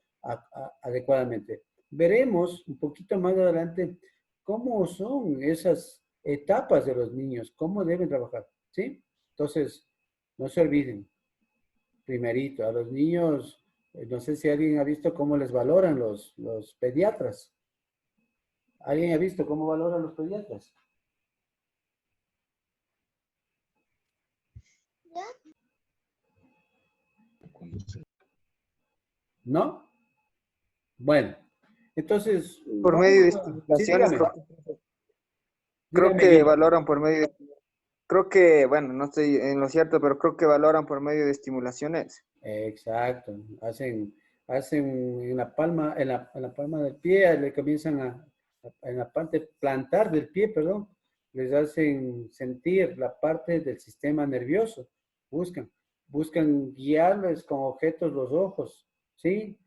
adecuadamente. Veremos un poquito más adelante cómo son esas etapas de los niños, cómo deben trabajar, ¿sí? Entonces, no se olviden, primerito, a los niños, no sé si alguien ha visto cómo les valoran los pediatras. ¿Alguien ha visto cómo valoran los pediatras? ¿No? Bueno, entonces... Por medio de Sí, estimulaciones, dígame. creo Dígame, que Guido. valoran por medio creo que, bueno, no estoy en lo cierto, pero creo que valoran por medio de estimulaciones. Exacto. Hacen en la palma, en la palma del pie, le comienzan en la parte plantar del pie, perdón, les hacen sentir la parte del sistema nervioso. Buscan guiarles con objetos los ojos, ¿sí?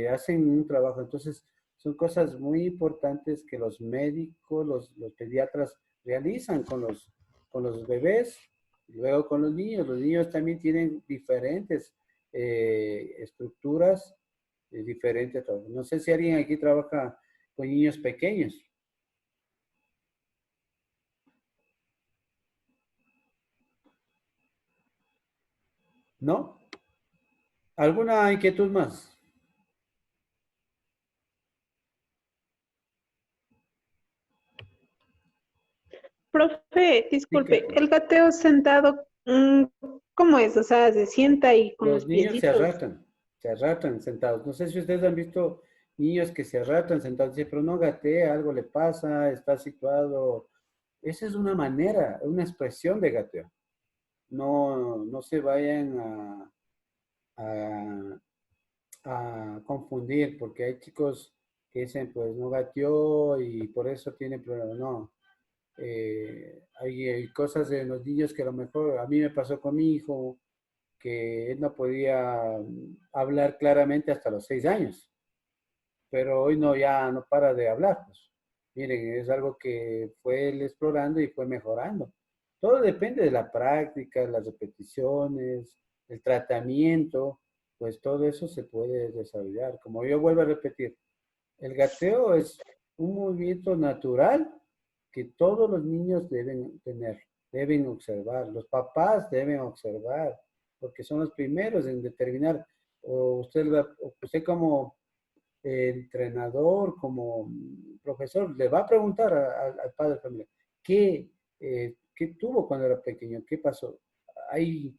Hacen un trabajo. Entonces, son cosas muy importantes que los médicos, los pediatras realizan con los bebés y luego con los niños. Los niños también tienen diferentes estructuras diferentes. No sé si alguien aquí trabaja con niños pequeños. ¿No? ¿Alguna inquietud más? Profe, disculpe, Sí, el gateo sentado, ¿cómo es? O sea, se sienta y con los los niños piecitos. se arrastran sentados. No sé si ustedes han visto niños que se arrastran sentados, dice, pero no gatea, algo le pasa, está situado. Esa es una manera, una expresión de gateo. No se vayan a confundir, porque hay chicos que dicen, pues no gateó y por eso tiene problemas. No. Hay cosas de los niños que a lo mejor a mí me pasó con mi hijo, que él no podía hablar claramente hasta los 6 años, pero hoy no, ya no para de hablar. Pues. Miren, es algo que fue él explorando y fue mejorando. Todo depende de la práctica, las repeticiones, el tratamiento, pues todo eso se puede desarrollar. Como yo vuelvo a repetir, el gateo es un movimiento natural que todos los niños deben tener, deben observar, los papás deben observar, porque son los primeros en determinar, o usted como entrenador, como profesor, le va a preguntar al padre de familia, ¿qué tuvo cuando era pequeño? ¿Qué pasó? Hay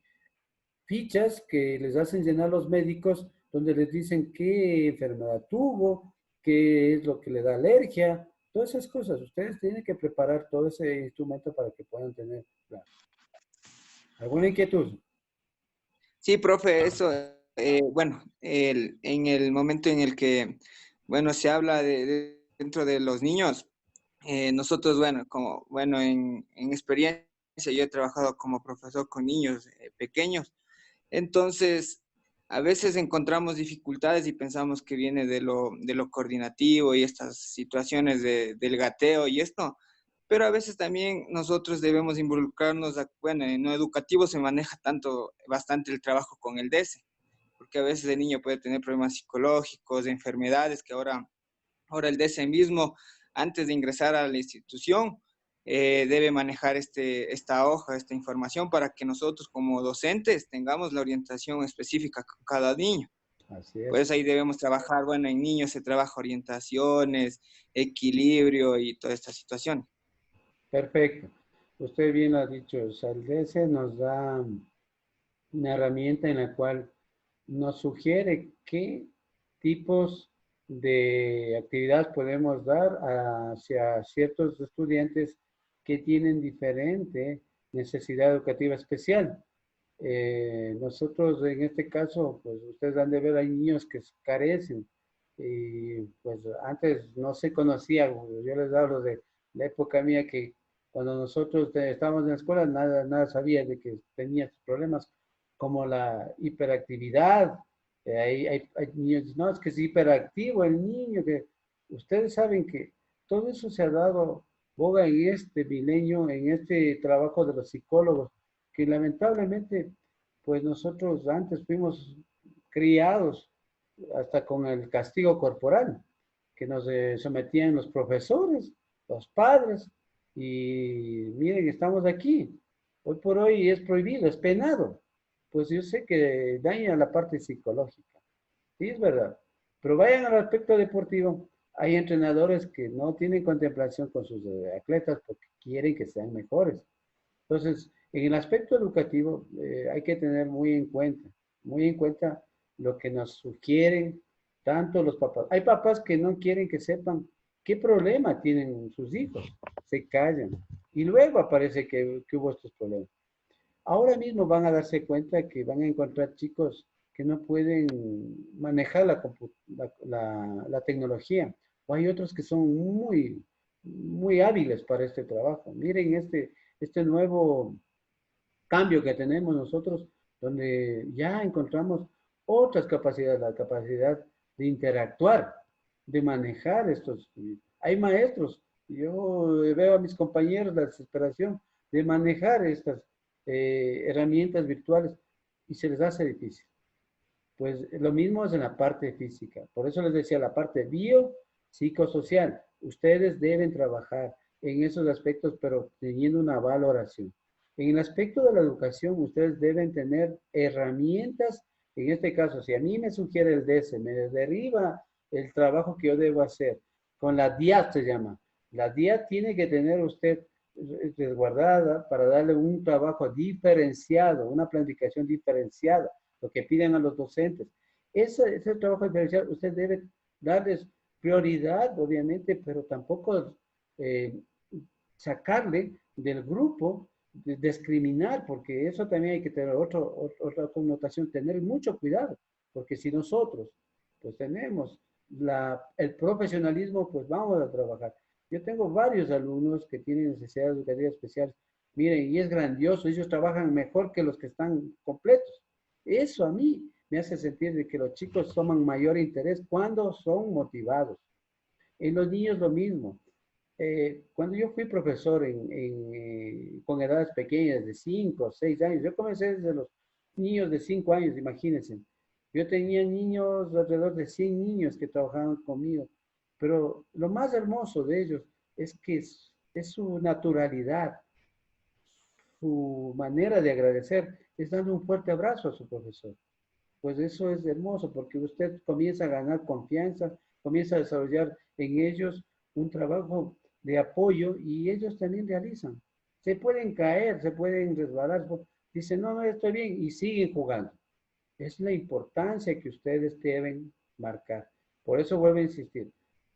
fichas que les hacen llenar los médicos donde les dicen qué enfermedad tuvo, qué es lo que le da alergia, todas esas cosas. Ustedes tienen que preparar todo ese instrumento para que puedan tener claro. ¿Alguna inquietud? Sí, profe, eso, bueno, en el momento en el que, bueno, se habla dentro de los niños, nosotros, bueno, como, bueno, en experiencia, yo he trabajado como profesor con niños pequeños, entonces, a veces encontramos dificultades y pensamos que viene de lo coordinativo y estas situaciones del gateo y esto, pero a veces también nosotros debemos involucrarnos, bueno, en lo educativo se maneja bastante el trabajo con el DESE, porque a veces el niño puede tener problemas psicológicos, enfermedades, que ahora el DESE mismo, antes de ingresar a la institución, debe manejar esta hoja, esta información, para que nosotros como docentes tengamos la orientación específica con cada niño. Así es. Pues ahí debemos trabajar, bueno, en niños se trabaja orientaciones, equilibrio y toda esta situación. Perfecto. Usted bien lo ha dicho, o sea, el DS nos da una herramienta en la cual nos sugiere qué tipos de actividad podemos dar hacia ciertos estudiantes que tienen diferente necesidad educativa especial. Nosotros en este caso, pues ustedes han de ver, hay niños que carecen y pues antes no se conocía, yo les hablo de la época mía que cuando nosotros estábamos en la escuela nada sabía de que tenía problemas como la hiperactividad. Hay niños, no, es que es hiperactivo el niño, que ustedes saben que todo eso se ha dado boga en este milenio, en este trabajo de los psicólogos, que lamentablemente, pues nosotros antes fuimos criados hasta con el castigo corporal, que nos sometían los profesores, los padres, y miren, estamos aquí. Hoy por hoy es prohibido, es penado. Pues yo sé que daña la parte psicológica. Sí, es verdad. Pero vayan al aspecto deportivo. Hay entrenadores que no tienen contemplación con sus atletas porque quieren que sean mejores. Entonces, en el aspecto educativo hay que tener muy en cuenta lo que nos sugieren tanto los papás. Hay papás que no quieren que sepan qué problema tienen sus hijos, se callan y luego aparece que hubo estos problemas. Ahora mismo van a darse cuenta que van a encontrar chicos que no pueden manejar la tecnología, o hay otros que son muy hábiles para este trabajo. Miren este nuevo cambio que tenemos nosotros, donde ya encontramos otras capacidades, la capacidad de interactuar, de manejar estos. Hay maestros, yo veo a mis compañeros la desesperación de manejar estas herramientas virtuales y se les hace difícil. Pues lo mismo es en la parte física. Por eso les decía, la parte biopsicosocial. Ustedes deben trabajar en esos aspectos, pero teniendo una valoración. En el aspecto de la educación, ustedes deben tener herramientas. En este caso, si a mí me sugiere el DS, me deriva el trabajo que yo debo hacer, con la DIAT se llama. La DIAT tiene que tener usted resguardada para darle un trabajo diferenciado, una planificación diferenciada, lo que piden a los docentes. Ese trabajo diferenciado usted debe darles prioridad, obviamente, pero tampoco sacarle del grupo, discriminar, porque eso también hay que tener otra connotación, tener mucho cuidado, porque si nosotros pues tenemos el profesionalismo, pues vamos a trabajar. Yo tengo varios alumnos que tienen necesidades educativas especiales. Miren, y es grandioso, ellos trabajan mejor que los que están completos. Eso a mí me hace sentir de que los chicos toman mayor interés cuando son motivados. En los niños lo mismo. Cuando yo fui profesor con edades pequeñas de 5 o 6 años, yo comencé desde los niños de 5 años, imagínense. Yo tenía niños, alrededor de 100 niños que trabajaban conmigo, pero lo más hermoso de ellos es que es su naturalidad, su manera de agradecer, es dando un fuerte abrazo a su profesor. Pues eso es hermoso porque usted comienza a ganar confianza, comienza a desarrollar en ellos un trabajo de apoyo y ellos también realizan. Se pueden caer, se pueden resbalar, dicen, no, estoy bien y siguen jugando. Es la importancia que ustedes deben marcar. Por eso vuelvo a insistir,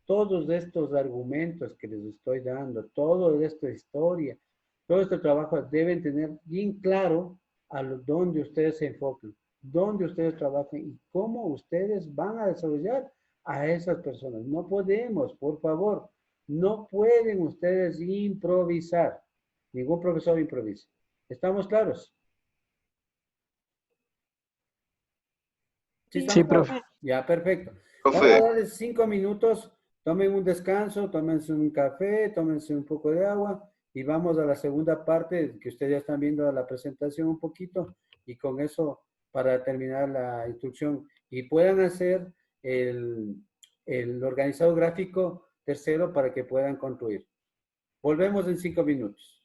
todos estos argumentos que les estoy dando, toda esta historia, todo este trabajo deben tener bien claro dónde ustedes se enfoquen, dónde ustedes trabajan y cómo ustedes van a desarrollar a esas personas. No podemos, por favor, no pueden ustedes improvisar. Ningún profesor improvisa. ¿Estamos claros? ¿Sí Sí, Sí, estamos claros? profe. Ya, perfecto. Vamos a Profe, darles 5 minutos. Tomen un descanso, tómense un café, tómense un poco de agua y vamos a la segunda parte que ustedes ya están viendo la presentación un poquito y con eso para terminar la instrucción y puedan hacer el, el organizado gráfico tercero para que puedan concluir. Volvemos en 5 minutos.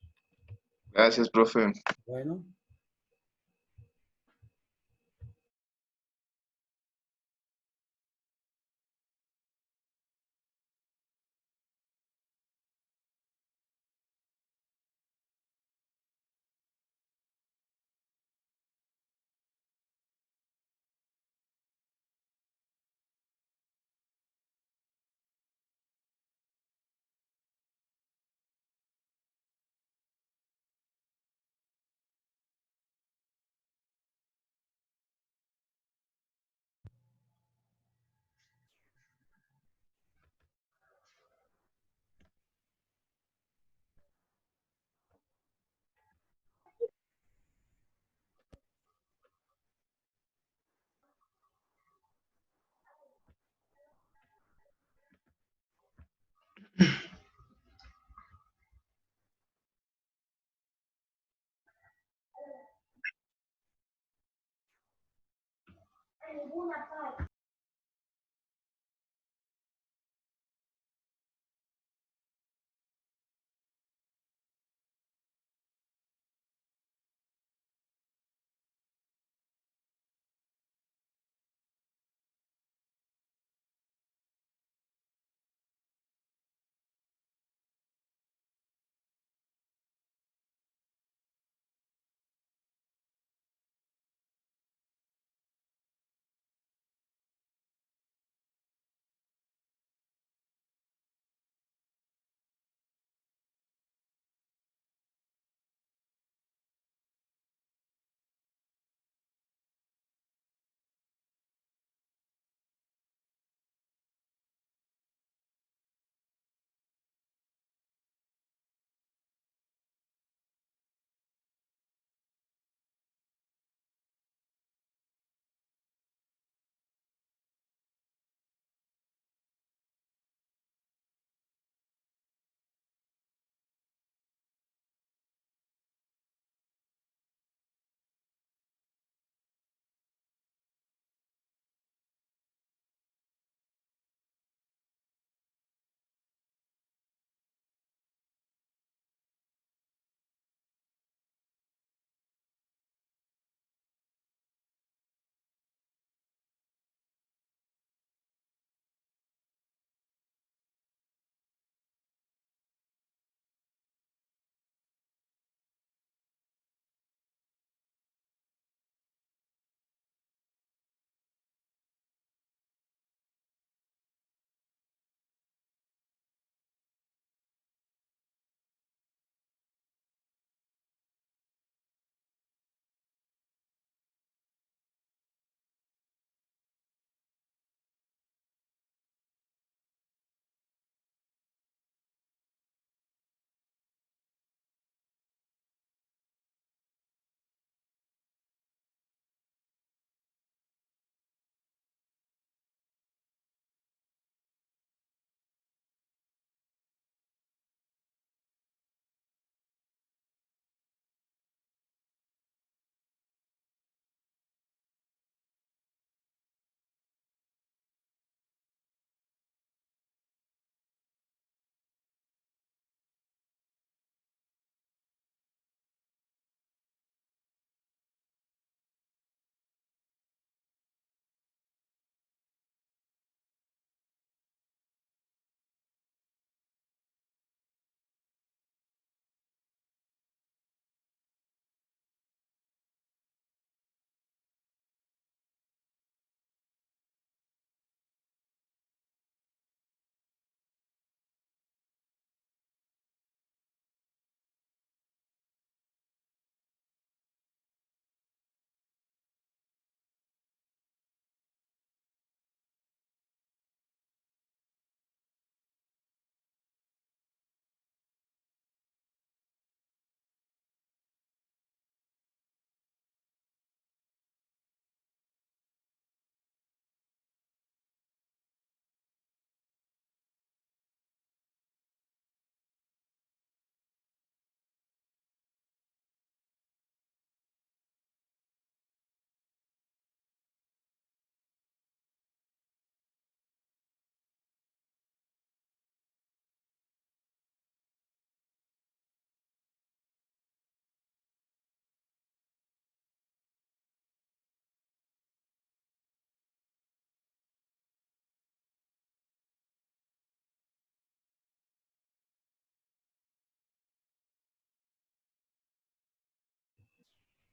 gracias, profe. Bueno.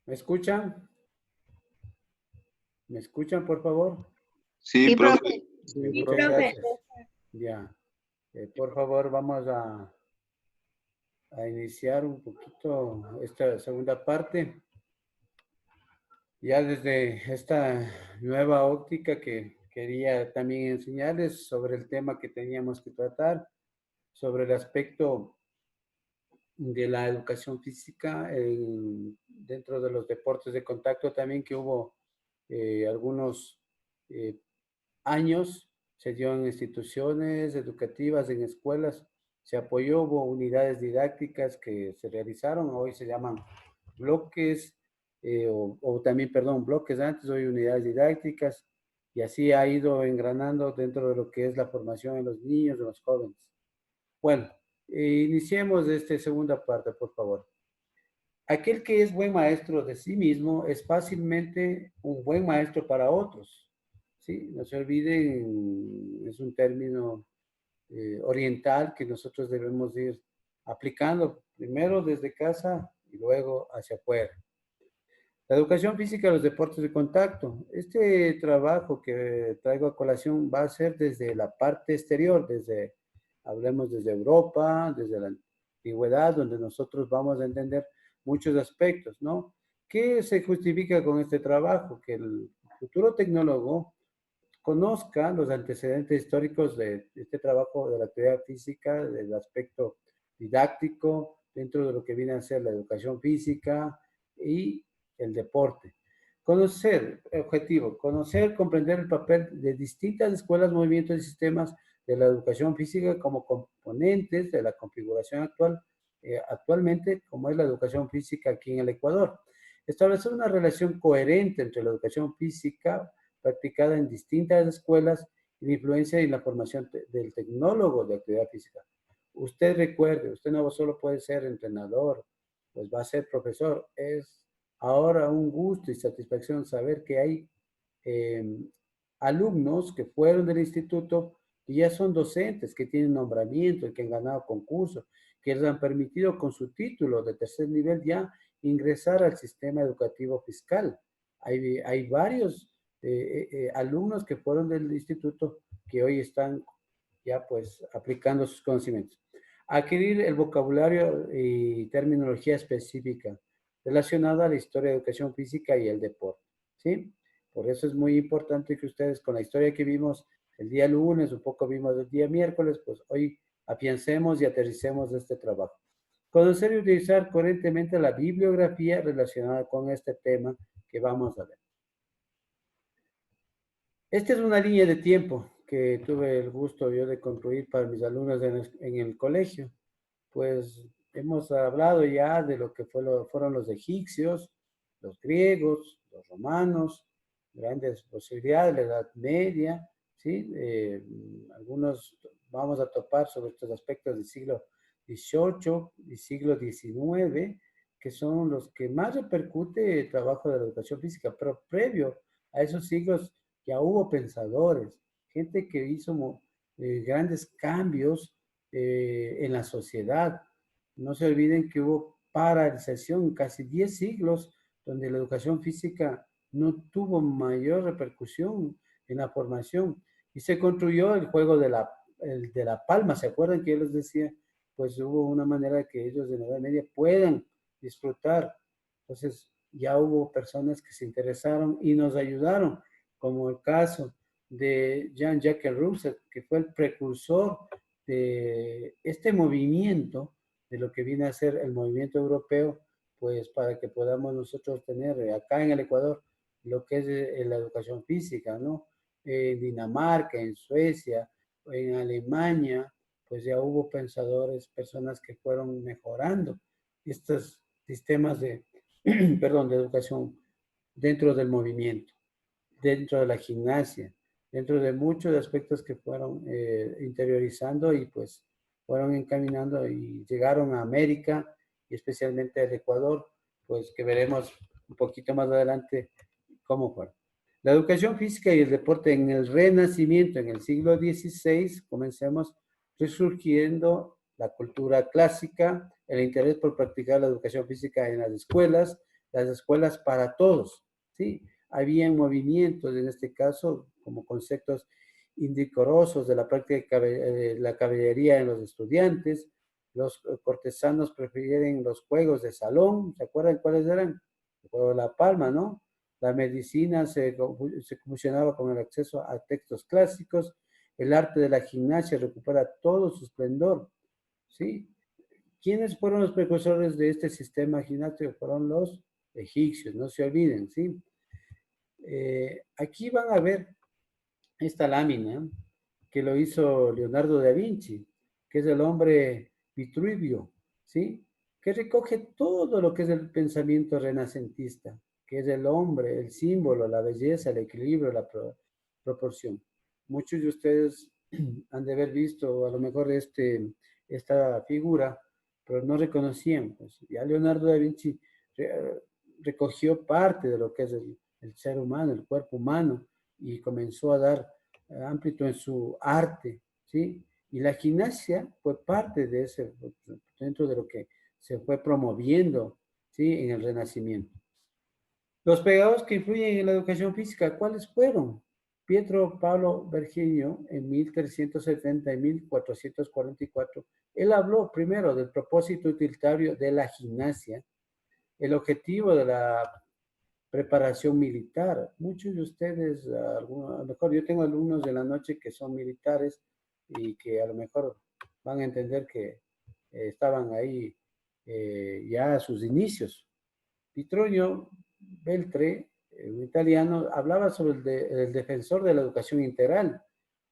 ¿Me escuchan? ¿Me escuchan, por favor? Sí, Sí, profe. profe. Sí, muchas gracias. Ya. Por favor, vamos a iniciar un poquito esta segunda parte. Ya desde esta nueva óptica que quería también enseñarles sobre el tema que teníamos que tratar, sobre el aspecto de la educación física dentro de los deportes de contacto también que hubo algunos años, se dio en instituciones educativas, en escuelas, se apoyó, hubo unidades didácticas que se realizaron, hoy se llaman bloques, o también, perdón, bloques antes, hoy unidades didácticas, y así ha ido engranando dentro de lo que es la formación en los niños, en los jóvenes. Bueno, iniciemos esta segunda parte, por favor. Aquel que es buen maestro de sí mismo es fácilmente un buen maestro para otros. ¿Sí? No se olviden, es un término oriental que nosotros debemos ir aplicando primero desde casa y luego hacia afuera. La educación física y los deportes de contacto. Este trabajo que traigo a colación va a ser desde la parte exterior, hablemos desde Europa, desde la antigüedad, donde nosotros vamos a entender muchos aspectos, ¿no? ¿Qué se justifica con este trabajo? Que el futuro tecnólogo conozca los antecedentes históricos de este trabajo de la actividad física, del aspecto didáctico, dentro de lo que viene a ser la educación física y el deporte. Conocer, objetivo, conocer, comprender el papel de distintas escuelas, movimientos y sistemas de la educación física como componentes de la configuración actualmente, como es la educación física aquí en el Ecuador. Establecer una relación coherente entre la educación física practicada en distintas escuelas y la influencia en la formación del tecnólogo de actividad física. Usted recuerde, usted no solo puede ser entrenador, pues va a ser profesor. Es ahora un gusto y satisfacción saber que hay alumnos que fueron del instituto y ya son docentes, que tienen nombramiento, que han ganado concursos, que les han permitido con su título de tercer nivel ya ingresar al sistema educativo fiscal. Hay varios alumnos que fueron del instituto que hoy están ya pues aplicando sus conocimientos. Adquirir el vocabulario y terminología específica relacionada a la historia de educación física y el deporte, ¿sí? Por eso es muy importante que ustedes con la historia que vimos el día lunes, un poco vimos el día miércoles, pues hoy afiancemos y aterricemos este trabajo. Conocer y utilizar coherentemente la bibliografía relacionada con este tema que vamos a ver. Esta es una línea de tiempo que tuve el gusto yo de concluir para mis alumnos en el colegio. Pues hemos hablado ya de lo que fueron los egipcios, los griegos, los romanos, grandes posibilidades, la Edad Media, ¿sí? Algunos vamos a topar sobre estos aspectos del siglo XVIII y siglo XIX, que son los que más repercute el trabajo de la educación física, pero previo a esos siglos ya hubo pensadores, gente que hizo grandes cambios en la sociedad. No se olviden que hubo paralización, casi 10 siglos, donde la educación física no tuvo mayor repercusión en la formación. Y se construyó el juego de la palma. ¿Se acuerdan que yo les decía? Pues hubo una manera de que ellos de la Edad Media puedan disfrutar. Entonces ya hubo personas que se interesaron y nos ayudaron, como el caso de Jean-Jacques Rousseau, que fue el precursor de este movimiento, de lo que viene a ser el movimiento europeo, pues para que podamos nosotros tener acá en el Ecuador lo que es la educación física, ¿no? En Dinamarca, en Suecia, en Alemania, pues ya hubo pensadores, personas que fueron mejorando estos sistemas perdón, de educación dentro del movimiento, dentro de la gimnasia, dentro de muchos aspectos que fueron interiorizando y pues fueron encaminando y llegaron a América y especialmente al Ecuador, pues que veremos un poquito más adelante cómo fue. La educación física y el deporte en el Renacimiento, en el siglo XVI, comencemos resurgiendo la cultura clásica, el interés por practicar la educación física en las escuelas para todos, ¿sí? Habían movimientos, en este caso, como conceptos indecorosos de la práctica de la caballería en los estudiantes. Los cortesanos prefieren los juegos de salón. ¿Se acuerdan cuáles eran? El juego de la palma, ¿no? La medicina se fusionaba con el acceso a textos clásicos. El arte de la gimnasia recupera todo su esplendor, ¿sí? ¿Quiénes fueron los precursores de este sistema gimnástico? Fueron los egipcios, no se olviden, ¿sí? Aquí van a ver esta lámina que lo hizo Leonardo da Vinci, que es el hombre Vitruvio, ¿sí? Que recoge todo lo que es el pensamiento renacentista. que es el hombre, el símbolo, la belleza, el equilibrio, la proporción. Muchos de ustedes han de haber visto a lo mejor esta figura, pero no reconocían. Pues. Ya Leonardo da Vinci recogió parte de lo que es el ser humano, el cuerpo humano, y comenzó a dar ámbito en su arte, ¿sí? Y la gimnasia fue parte de ese, dentro de lo que se fue promoviendo, ¿sí? En el Renacimiento. Los pedagogos que influyen en la educación física, ¿cuáles fueron? Pietro Pablo Virginio, en 1370 y 1444, él habló primero del propósito utilitario de la gimnasia, el objetivo de la preparación militar. Muchos de ustedes, a lo mejor yo tengo alumnos de la noche que son militares y que a lo mejor van a entender que estaban ahí ya a sus inicios. Vittorio Beltre, un italiano, hablaba sobre el defensor de la educación integral,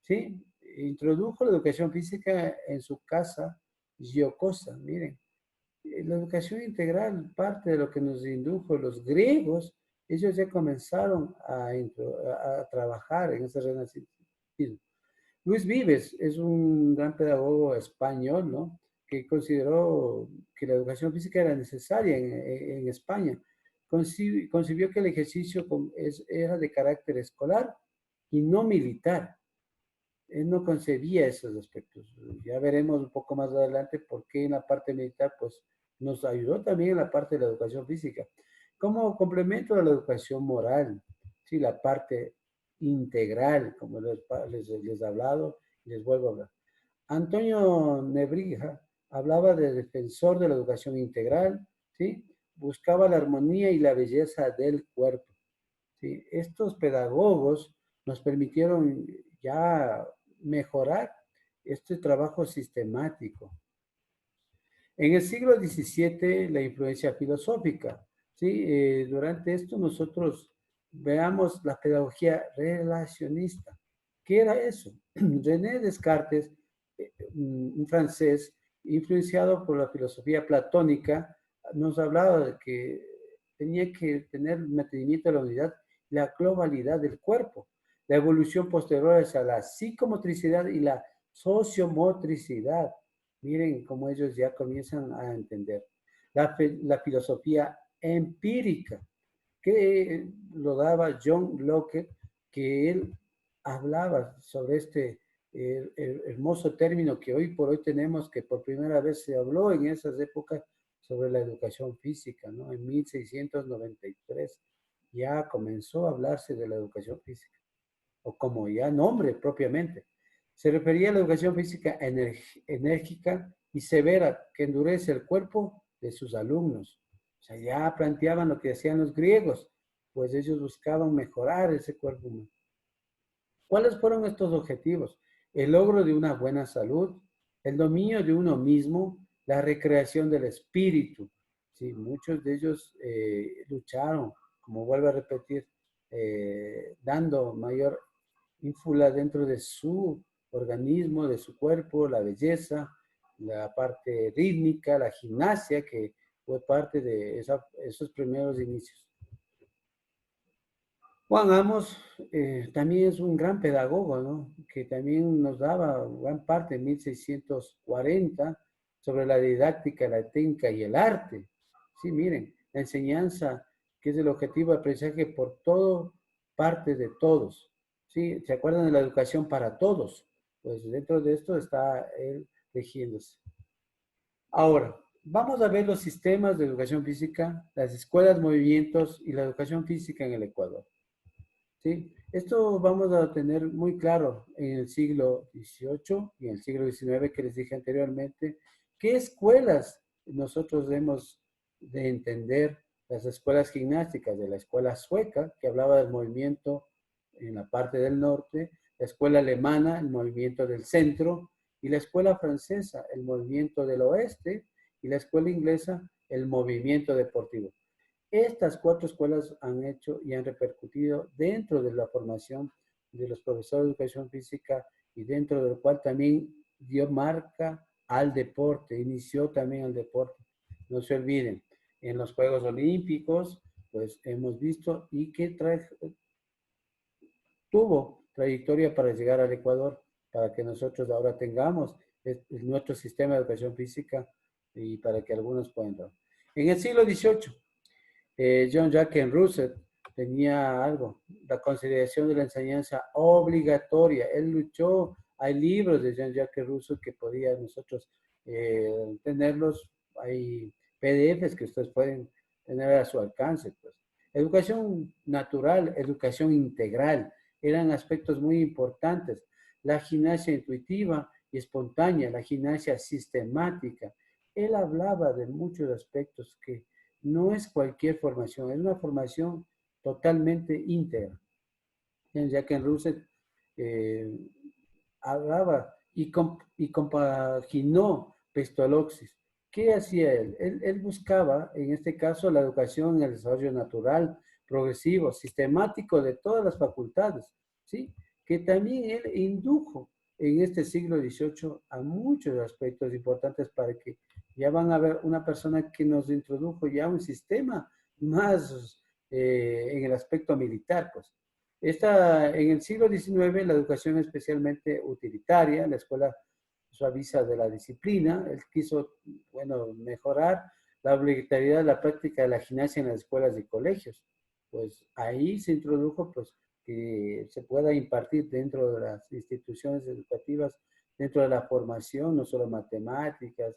¿sí? Introdujo la educación física en su casa Giocosa, miren. La educación integral, parte de lo que nos indujo los griegos, ellos ya comenzaron a trabajar en ese renacimiento. Luis Vives es un gran pedagogo español, ¿no? Que consideró que la educación física era necesaria en España. Concibió que el ejercicio era de carácter escolar y no militar. Él no concebía esos aspectos. Ya veremos un poco más adelante por qué en la parte militar, pues, nos ayudó también en la parte de la educación física. Como complemento a la educación moral, ¿sí? La parte integral, como les he hablado y les vuelvo a hablar. Antonio Nebrija hablaba de defensor de la educación integral, ¿sí? Buscaba la armonía y la belleza del cuerpo. ¿Sí? Estos pedagogos nos permitieron ya mejorar este trabajo sistemático. En el siglo XVII, la influencia filosófica, ¿sí? Durante esto nosotros veamos la pedagogía relacionista. ¿Qué era eso? René Descartes, un francés, influenciado por la filosofía platónica, nos hablaba de que tenía que tener mantenimiento de la unidad y la globalidad del cuerpo. La evolución posterior hacia la psicomotricidad y la sociomotricidad. Miren cómo ellos ya comienzan a entender. La filosofía empírica, que lo daba John Locke, que él hablaba sobre este hermoso término que hoy por hoy tenemos, que por primera vez se habló en esas épocas sobre la educación física, ¿no? En 1693 ya comenzó a hablarse de la educación física, o como ya nombre propiamente. Se refería a la educación física enérgica y severa que endurece el cuerpo de sus alumnos. O sea, ya planteaban lo que hacían los griegos, pues ellos buscaban mejorar ese cuerpo humano. ¿Cuáles fueron estos objetivos? El logro de una buena salud, el dominio de uno mismo, la recreación del espíritu. Sí, muchos de ellos lucharon, como vuelvo a repetir, dando mayor ínfula dentro de su organismo, de su cuerpo, la belleza, la parte rítmica, la gimnasia, que fue parte de esos primeros inicios. Juan Amos también es un gran pedagogo, ¿no? Que también nos daba gran parte en 1640 sobre la didáctica, la técnica y el arte. Sí, miren, la enseñanza, que es el objetivo de aprendizaje por todo, parte de todos. ¿Sí? ¿Se acuerdan de la educación para todos? Pues dentro de esto está él regiéndose. Ahora, vamos a ver los sistemas de educación física, las escuelas, movimientos y la educación física en el Ecuador. ¿Sí? Esto vamos a tener muy claro en el siglo XVIII y en el siglo XIX, que les dije anteriormente. ¿Qué escuelas nosotros debemos de entender? Las escuelas gimnásticas de la escuela sueca, que hablaba del movimiento en la parte del norte, la escuela alemana, el movimiento del centro, y la escuela francesa, el movimiento del oeste, y la escuela inglesa, el movimiento deportivo. Estas 4 escuelas han hecho y han repercutido dentro de la formación de los profesores de educación física y dentro del cual también dio marca al deporte, inició también el deporte. No se olviden, en los Juegos Olímpicos, pues hemos visto y que tuvo trayectoria para llegar al Ecuador, para que nosotros ahora tengamos nuestro sistema de educación física y para que algunos puedan dar. En el siglo XVIII, John Jacques Rousseau tenía algo, la consideración de la enseñanza obligatoria. Él luchó, hay libros de John Jacques Rousseau que podía nosotros tenerlos, hay PDFs que ustedes pueden tener a su alcance. Pues. Educación natural, educación integral, eran aspectos muy importantes. La gimnasia intuitiva y espontánea, la gimnasia sistemática. Él hablaba de muchos aspectos que no es cualquier formación, es una formación totalmente íntegra. Jacques Rousseau hablaba y compaginó Pestalozzi. ¿Qué hacía él? Él buscaba, en este caso, la educación en el desarrollo natural, progresivo, sistemático de todas las facultades, ¿sí? Que también él indujo en este siglo XVIII a muchos aspectos importantes para que ya van a ver una persona que nos introdujo ya un sistema más en el aspecto militar, pues. En el siglo XIX, la educación especialmente utilitaria, la escuela suaviza de la disciplina, él quiso, bueno, mejorar la obligatoriedad de la práctica de la gimnasia en las escuelas y colegios. Pues ahí se introdujo, pues, que se pueda impartir dentro de las instituciones educativas, dentro de la formación, no solo matemáticas,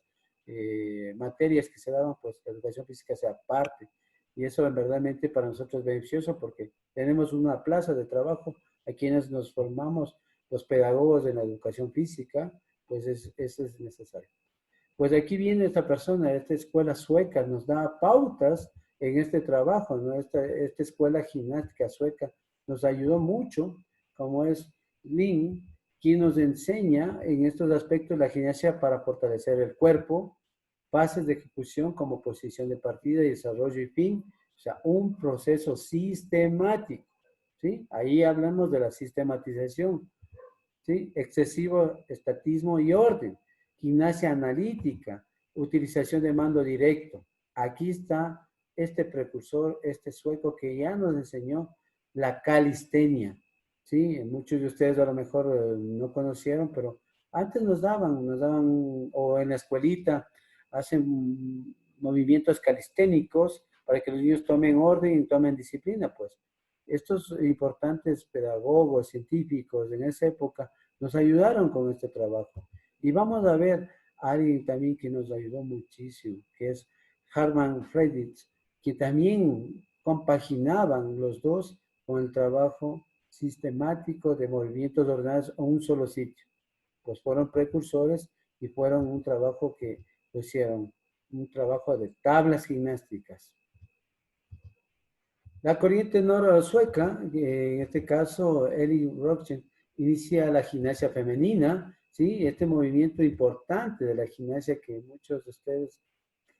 materias que se daban, pues la educación física sea parte. Y eso verdaderamente para nosotros es beneficioso porque tenemos una plaza de trabajo a quienes nos formamos, los pedagogos de la educación física, pues eso es necesario. Pues aquí viene esta persona, esta escuela sueca, nos da pautas en este trabajo, ¿no? Esta escuela gimnástica sueca nos ayudó mucho, como es Lin, quien nos enseña en estos aspectos la gimnasia para fortalecer el cuerpo, fases de ejecución como posición de partida y desarrollo y fin, o sea, un proceso sistemático, ¿sí? Ahí hablamos de la sistematización, ¿sí? Excesivo estatismo y orden, gimnasia analítica, utilización de mando directo. Aquí está este precursor, este sueco que ya nos enseñó la calistenia, ¿sí? Muchos de ustedes a lo mejor no conocieron, pero antes nos daban, o en la escuelita, hacen movimientos calisténicos para que los niños tomen orden y tomen disciplina, pues. Estos importantes pedagogos, científicos en esa época nos ayudaron con este trabajo. Y vamos a ver a alguien también que nos ayudó muchísimo, que es Hermann Friedrich, que también compaginaban los dos con el trabajo sistemático de movimientos ordenados a un solo sitio. Pues fueron precursores y fueron un trabajo que hicieron, un trabajo de tablas gimnásticas. La corriente sueca, en este caso Eli Rockchen, inicia la gimnasia femenina, ¿sí? Este movimiento importante de la gimnasia que muchos de ustedes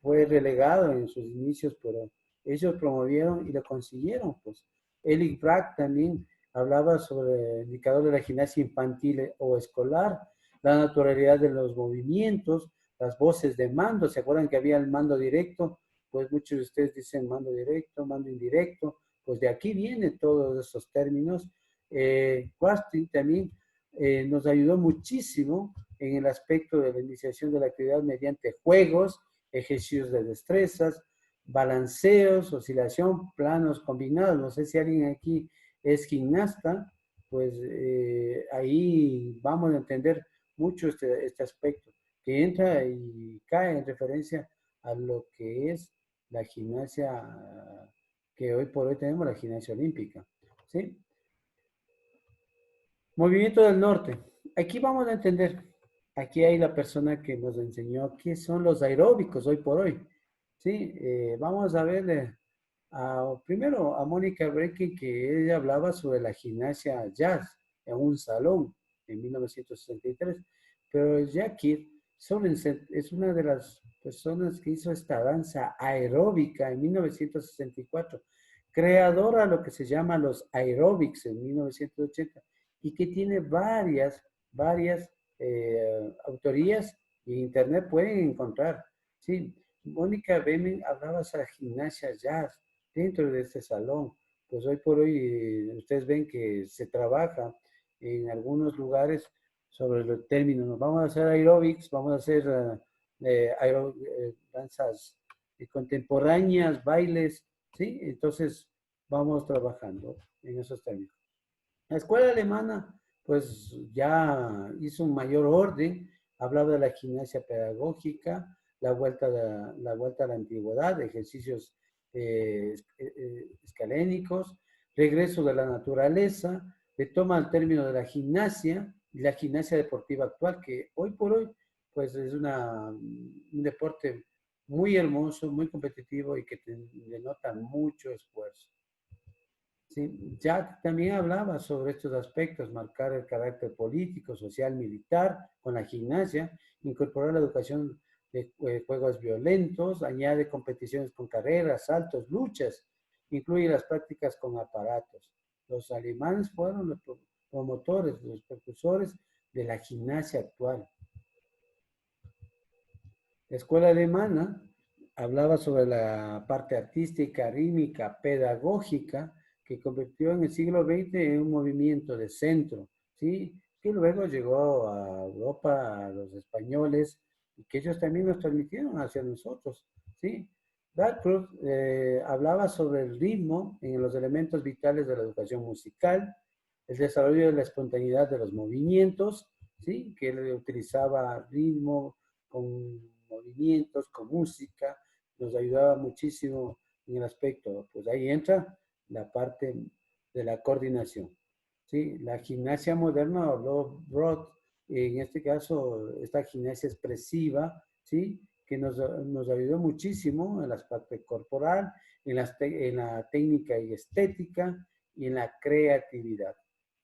fue relegado en sus inicios, pero ellos promovieron y lo consiguieron, pues. Eli Bragg también hablaba sobre el indicador de la gimnasia infantil o escolar, la naturalidad de los movimientos, las voces de mando. ¿Se acuerdan que había el mando directo? Pues muchos de ustedes dicen mando directo, mando indirecto. Pues de aquí vienen todos esos términos. Quartin también nos ayudó muchísimo en el aspecto de la iniciación de la actividad mediante juegos, ejercicios de destrezas, balanceos, oscilación, planos combinados. No sé si alguien aquí es gimnasta, pues ahí vamos a entender mucho este aspecto, que entra y cae en referencia a lo que es la gimnasia, que hoy por hoy tenemos la gimnasia olímpica, ¿sí? Movimiento del norte. Aquí vamos a entender, aquí hay la persona que nos enseñó qué son los aeróbicos hoy por hoy, ¿sí? Vamos a ver primero a Mónica Brecken, que ella hablaba sobre la gimnasia jazz en un salón en 1963, pero Jackie Sorensen es una de las personas que hizo esta danza aeróbica en 1964, creadora de lo que se llama los aeróbics en 1980 y que tiene varias autorías y en internet pueden encontrar, ¿sí? Mónica Brecken hablaba sobre la gimnasia jazz, dentro de este salón. Pues hoy por hoy ustedes ven que se trabaja en algunos lugares sobre los términos. Nos vamos a hacer aeróbics, vamos a hacer danzas contemporáneas, bailes, ¿sí? Entonces vamos trabajando en esos términos. La escuela alemana, pues ya hizo un mayor orden, hablaba de la gimnasia pedagógica, la vuelta a la antigüedad, ejercicios escalénicos, regreso de la naturaleza, retoma el término de la gimnasia y la gimnasia deportiva actual, que hoy por hoy pues es un deporte muy hermoso, muy competitivo y que denota mucho esfuerzo. Sí, Jack también hablaba sobre estos aspectos, marcar el carácter político, social, militar con la gimnasia, incorporar la educación de juegos violentos, añade competiciones con carreras, saltos, luchas, incluye las prácticas con aparatos. Los alemanes fueron los promotores, los precursores de la gimnasia actual. La escuela alemana hablaba sobre la parte artística, rítmica, pedagógica, que convirtió en el siglo XX en un movimiento de centro, ¿sí? Que luego llegó a Europa, a los españoles, y que ellos también nos transmitieron hacia nosotros, ¿sí? Dalcroft hablaba sobre el ritmo en los elementos vitales de la educación musical, el desarrollo de la espontaneidad de los movimientos, ¿sí? Que él utilizaba ritmo con movimientos, con música, nos ayudaba muchísimo en el aspecto, pues ahí entra la parte de la coordinación. ¿Sí? La gimnasia moderna, habló Roth, en este caso, esta gimnasia expresiva, ¿sí? Que nos ayudó muchísimo en el aspecto corporal, en la técnica y estética y en la creatividad.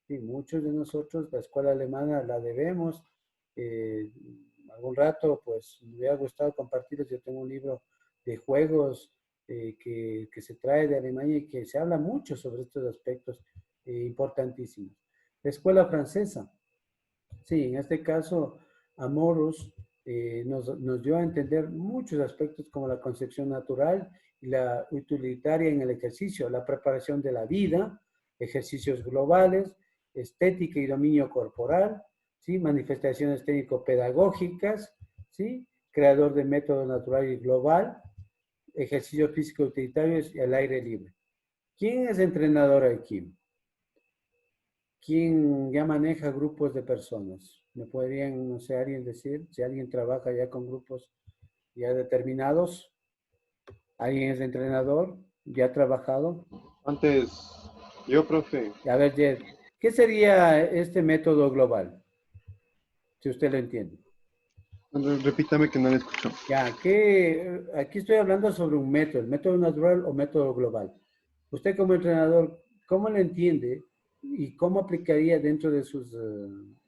¿Sí? Muchos de nosotros, la escuela alemana la debemos. Algún rato, pues, me hubiera gustado compartirles. Yo tengo un libro de juegos que se trae de Alemania y que se habla mucho sobre estos aspectos importantísimos. La escuela francesa, sí, en este caso, Amoros nos dio a entender muchos aspectos como la concepción natural y la utilitaria en el ejercicio, la preparación de la vida, ejercicios globales, estética y dominio corporal, ¿sí? Manifestaciones técnico-pedagógicas, ¿sí? Creador de método natural y global, ejercicios físicos utilitarios y al aire libre. ¿Quién es entrenador aquí? ¿Quién ya maneja grupos de personas? ¿Me podrían, no sé, alguien decir? Si alguien trabaja ya con grupos ya determinados. ¿Alguien es entrenador? ¿Ya ha trabajado? Antes, yo, profe. A ver, Jed, ¿qué sería este método global? Si usted lo entiende. Repítame que no le escucho. Ya, aquí estoy hablando sobre un método, el método natural o método global. Usted como entrenador, ¿cómo lo entiende y cómo aplicaría dentro de sus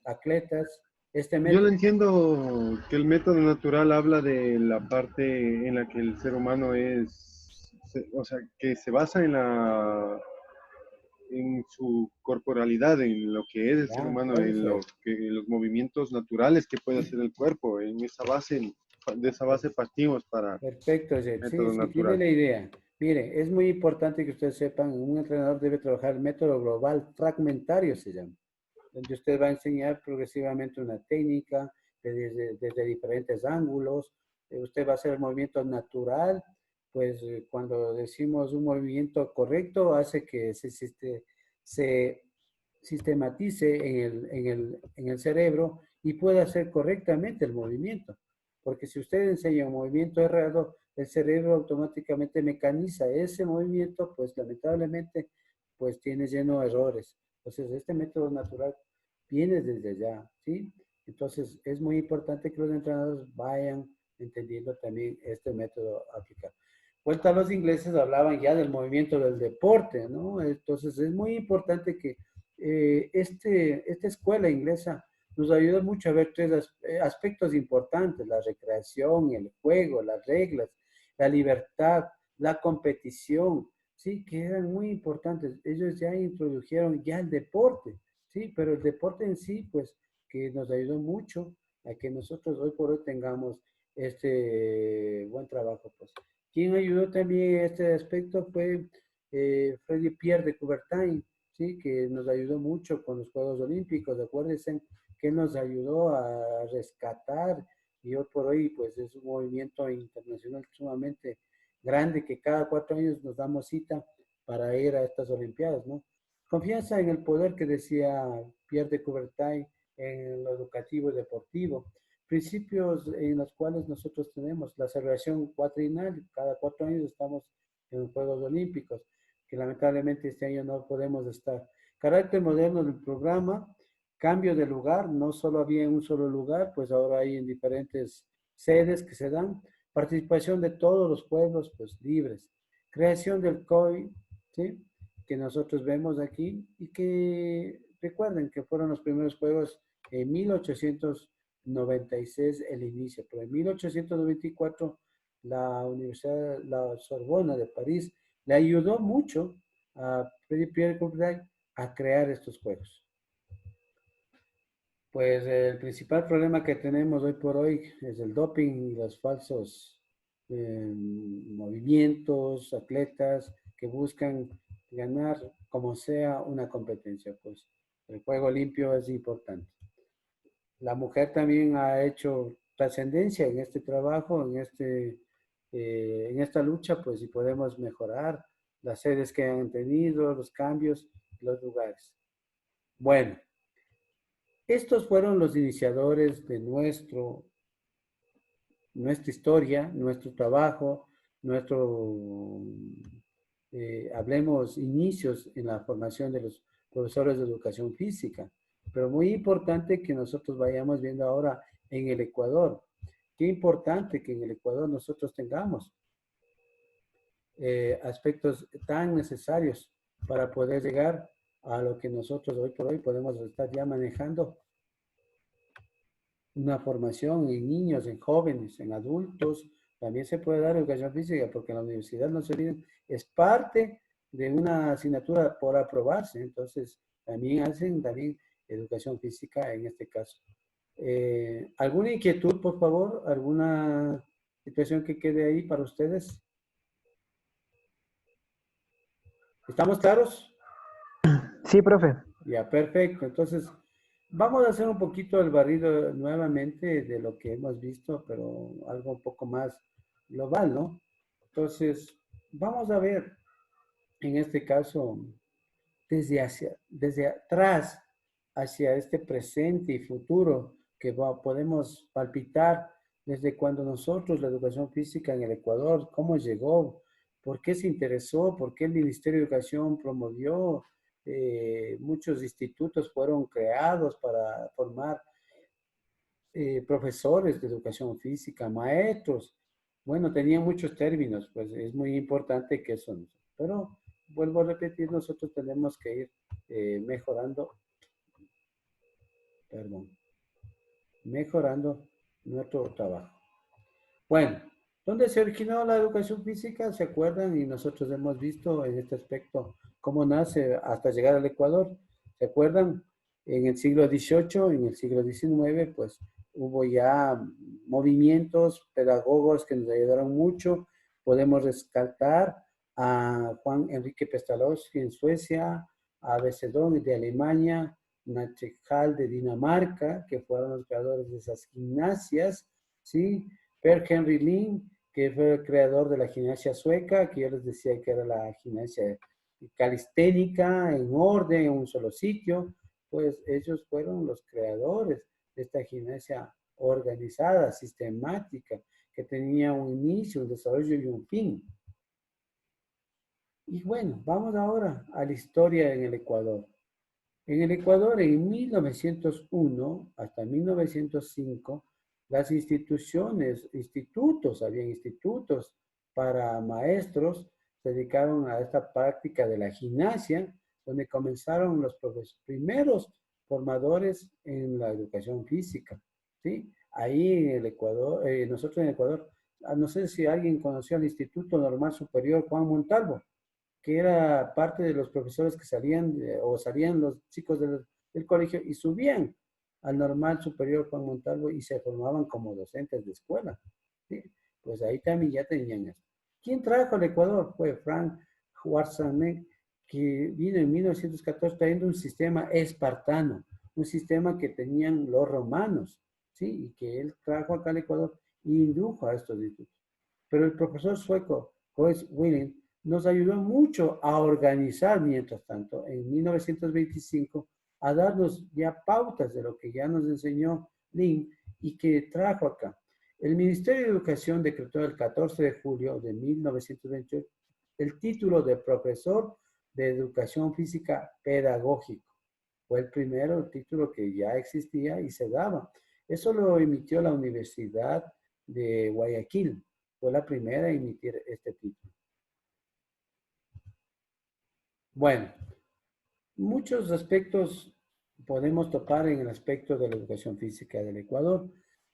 atletas este método? Yo lo entiendo que el método natural habla de la parte en la que el ser humano o sea, que se basa en su corporalidad, en lo que es el ser humano, en los movimientos naturales que puede hacer el cuerpo. De esa base partimos para Perfecto, Jet. método Sí, natural. tiene la idea. Mire, es muy importante que ustedes sepan, un entrenador debe trabajar el método global fragmentario, se llama, donde usted va a enseñar progresivamente una técnica desde diferentes ángulos. Usted va a hacer el movimiento natural, pues cuando decimos un movimiento correcto, hace que se sistematice en el cerebro y pueda hacer correctamente el movimiento. Porque si usted enseña un movimiento errado, el cerebro automáticamente mecaniza ese movimiento, pues lamentablemente, pues tiene lleno de errores. Entonces, este método natural viene desde allá, ¿sí? Entonces, es muy importante que los entrenadores vayan entendiendo también este método aplicado. Vuelta a los ingleses hablaban ya del movimiento del deporte, ¿no? Entonces, es muy importante que esta escuela inglesa nos ayuda mucho a ver tres aspectos importantes: la recreación, el juego, las reglas, la libertad, la competición, ¿sí? Que eran muy importantes. Ellos ya introdujeron ya el deporte, ¿sí? Pero el deporte en sí, pues, que nos ayudó mucho a que nosotros hoy por hoy tengamos este buen trabajo, pues. Quien ayudó también en este aspecto fue Freddy Pierre de Coubertin, ¿sí? Que nos ayudó mucho con los Juegos Olímpicos. Acuérdense que nos ayudó a rescatar y hoy por hoy pues es un movimiento internacional sumamente grande que cada 4 años nos damos cita para ir a estas Olimpiadas, ¿no? Confianza en el poder que decía Pierre de Coubertin en lo educativo y deportivo. Principios en los cuales nosotros tenemos la celebración cuatrinal, cada 4 años estamos en los Juegos Olímpicos, que lamentablemente este año no podemos estar. Carácter moderno del programa, cambio de lugar, no solo había en un solo lugar, pues ahora hay en diferentes sedes que se dan, participación de todos los pueblos, pues libres, creación del COI, ¿sí? Que nosotros vemos aquí y que recuerden que fueron los primeros juegos en 1896 el inicio, pero en 1894 la Universidad, la Sorbona de París, le ayudó mucho a Pierre Coubertin a crear estos juegos. Pues el principal problema que tenemos hoy por hoy es el doping y los falsos movimientos, atletas que buscan ganar como sea una competencia. Pues el juego limpio es importante. La mujer también ha hecho trascendencia en este trabajo, en esta lucha, pues si podemos mejorar las sedes que han tenido, los cambios, los lugares. Bueno, estos fueron los iniciadores de nuestra historia, nuestro trabajo, hablemos, inicios en la formación de los profesores de educación física. Pero muy importante que nosotros vayamos viendo ahora en el Ecuador. Qué importante que en el Ecuador nosotros tengamos aspectos tan necesarios para poder llegar a lo que nosotros hoy por hoy podemos estar ya manejando. Una formación en niños, en jóvenes, en adultos. También se puede dar educación física porque en la universidad, no se olviden, es parte de una asignatura por aprobarse. Entonces, también hacen educación física en este caso. ¿Alguna inquietud, por favor? ¿Alguna situación que quede ahí para ustedes? ¿Estamos claros? Sí, profe. Ya, perfecto. Entonces, vamos a hacer un poquito el barrido nuevamente de lo que hemos visto, pero algo un poco más global, ¿no? Entonces, vamos a ver, en este caso, desde atrás hacia este presente y futuro que podemos palpitar desde cuando nosotros, la educación física en el Ecuador, cómo llegó, por qué se interesó, por qué el Ministerio de Educación promovió, muchos institutos fueron creados para formar profesores de educación física, maestros. Bueno, tenían muchos términos, pues es muy importante que eso, pero vuelvo a repetir, nosotros tenemos que ir mejorando nuestro trabajo. Bueno, ¿dónde se originó la educación física? ¿Se acuerdan? Y nosotros hemos visto en este aspecto cómo nace hasta llegar al Ecuador. ¿Se acuerdan? En el siglo XVIII, en el siglo XIX, pues hubo ya movimientos, pedagogos que nos ayudaron mucho. Podemos rescatar a Juan Enrique Pestalozzi en Suecia, a Becedón de Alemania, Nachekal de Dinamarca, que fueron los creadores de esas gimnasias, ¿sí? Per Henry Lin, que fue el creador de la gimnasia sueca, que yo les decía que era la gimnasia calisténica, en orden, en un solo sitio, pues ellos fueron los creadores de esta gimnasia organizada, sistemática, que tenía un inicio, un desarrollo y un fin. Y bueno, vamos ahora a la historia en el Ecuador. En el Ecuador, en 1901 hasta 1905, las habían institutos para maestros, se dedicaron a esta práctica de la gimnasia, donde comenzaron los primeros formadores en la educación física, ¿sí? Ahí en el Ecuador, nosotros en Ecuador, no sé si alguien conoció al Instituto Normal Superior Juan Montalvo, que era parte de los profesores que salían los chicos del colegio y subían al Normal Superior Juan Montalvo y se formaban como docentes de escuela, ¿sí? Pues ahí también ya tenían eso. ¿Quién trajo al Ecuador? Fue Frank Schwarzenegger, que vino en 1914 trayendo un sistema espartano, un sistema que tenían los romanos, ¿sí? Y que él trajo acá al Ecuador y indujo a estos institutos. Pero el profesor sueco, Joyce Willing, nos ayudó mucho a organizar, mientras tanto, en 1925, a darnos ya pautas de lo que ya nos enseñó Lin y que trajo acá. El Ministerio de Educación decretó el 14 de julio de 1928 el título de profesor de educación física pedagógico. Fue el primero título que ya existía y se daba. Eso lo emitió la Universidad de Guayaquil. Fue la primera a emitir este título. Bueno, muchos aspectos podemos topar en el aspecto de la educación física del Ecuador,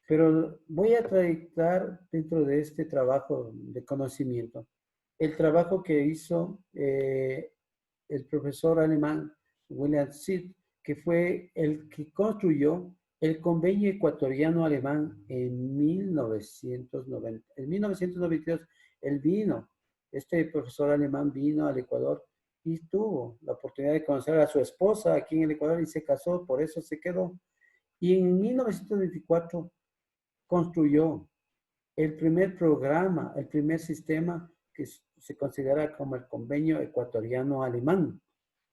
pero voy a tratar dentro de este trabajo de conocimiento el trabajo que hizo el profesor alemán William Sid, que fue el que construyó el convenio ecuatoriano-alemán en 1990. En 1992, él vino, este profesor alemán vino al Ecuador y tuvo la oportunidad de conocer a su esposa aquí en el Ecuador y se casó, por eso se quedó. Y en 1924 construyó el primer programa, el primer sistema que se considera como el convenio ecuatoriano-alemán.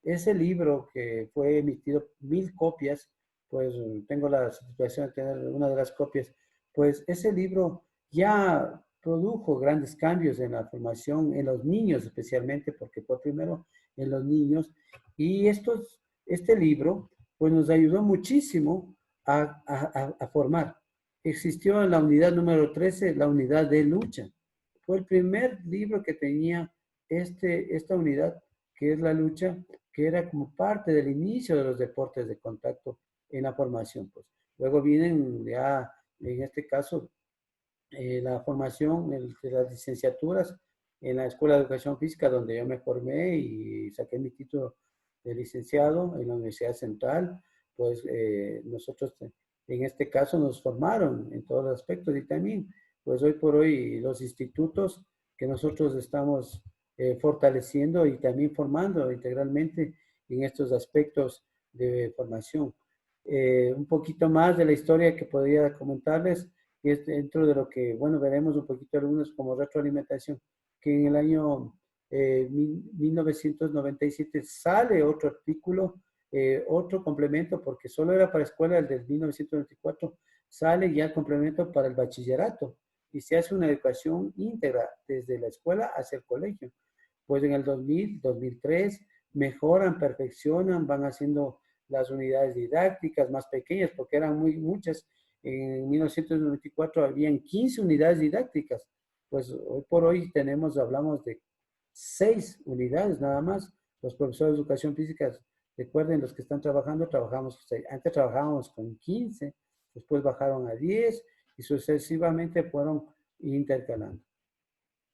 Ese libro que fue emitido 1000 copias, pues tengo la satisfacción de tener una de las copias, pues ese libro ya produjo grandes cambios en la formación, en los niños especialmente, porque fue primero en los niños, y este libro pues nos ayudó muchísimo a formar. Existió en la unidad número 13, la unidad de lucha. Fue el primer libro que tenía esta unidad, que es la lucha, que era como parte del inicio de los deportes de contacto en la formación. Pues. Luego vienen ya, en este caso, la formación de las licenciaturas en la Escuela de Educación Física, donde yo me formé y saqué mi título de licenciado en la Universidad Central. Pues nosotros, en este caso, nos formaron en todos los aspectos y también, pues hoy por hoy, los institutos que nosotros estamos fortaleciendo y también formando integralmente en estos aspectos de formación. Un poquito más de la historia que podría comentarles, y es dentro de lo que, bueno, veremos un poquito algunos como retroalimentación, que en el año 1997 sale otro artículo, otro complemento, porque solo era para escuela el del 1994, sale ya el complemento para el bachillerato y se hace una educación íntegra desde la escuela hacia el colegio. Pues en el 2000, 2003 mejoran, perfeccionan, van haciendo las unidades didácticas más pequeñas porque eran muchas. En 1994 habían 15 unidades didácticas. Pues hoy por hoy hablamos de 6 unidades nada más. Los profesores de educación física, recuerden, los que están trabajando, antes trabajábamos con 15, después bajaron a 10 y sucesivamente fueron intercalando.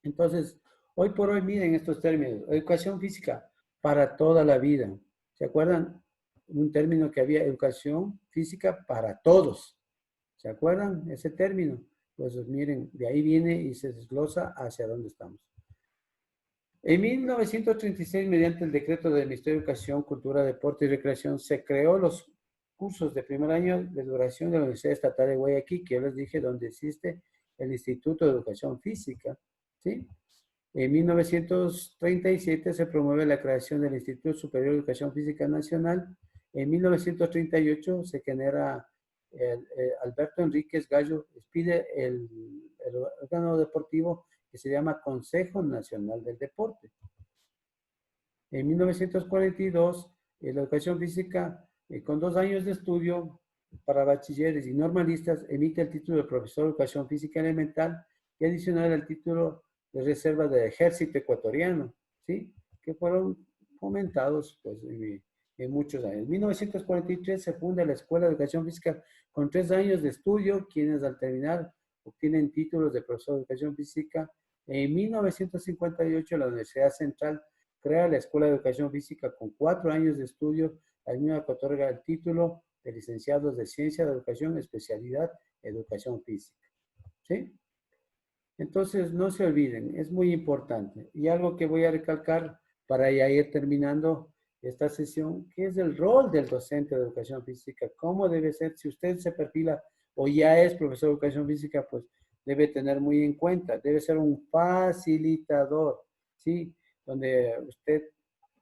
Entonces, hoy por hoy, miren estos términos. Educación física para toda la vida. ¿Se acuerdan? Un término que había, educación física para todos. ¿Se acuerdan ese término? Pues miren, de ahí viene y se desglosa hacia dónde estamos. En 1936, mediante el decreto del Ministerio de Educación, Cultura, Deporte y Recreación, se creó los cursos de primer año de duración de la Universidad Estatal de Guayaquil, que yo les dije, donde existe el Instituto de Educación Física, ¿sí? En 1937 se promueve la creación del Instituto Superior de Educación Física Nacional. En 1938 se genera Alberto Enríquez Gallo, pide el órgano deportivo que se llama Consejo Nacional del Deporte. En 1942, la educación física, con 2 años de estudio para bachilleres y normalistas, emite el título de profesor de educación física elemental y adicional al título de reserva del ejército ecuatoriano, ¿sí? Que fueron fomentados pues, en muchos años. En 1943 se funda la Escuela de Educación Física con 3 años de estudio, quienes al terminar obtienen títulos de profesor de educación física. En 1958 la Universidad Central crea la Escuela de Educación Física con 4 años de estudio, la misma que otorga el título de licenciados de Ciencia de Educación, especialidad Educación Física. ¿Sí? Entonces, no se olviden, es muy importante. Y algo que voy a recalcar para ya ir terminando esta sesión, que es el rol del docente de educación física, cómo debe ser, si usted se perfila o ya es profesor de educación física, pues debe tener muy en cuenta, debe ser un facilitador, ¿sí? Donde usted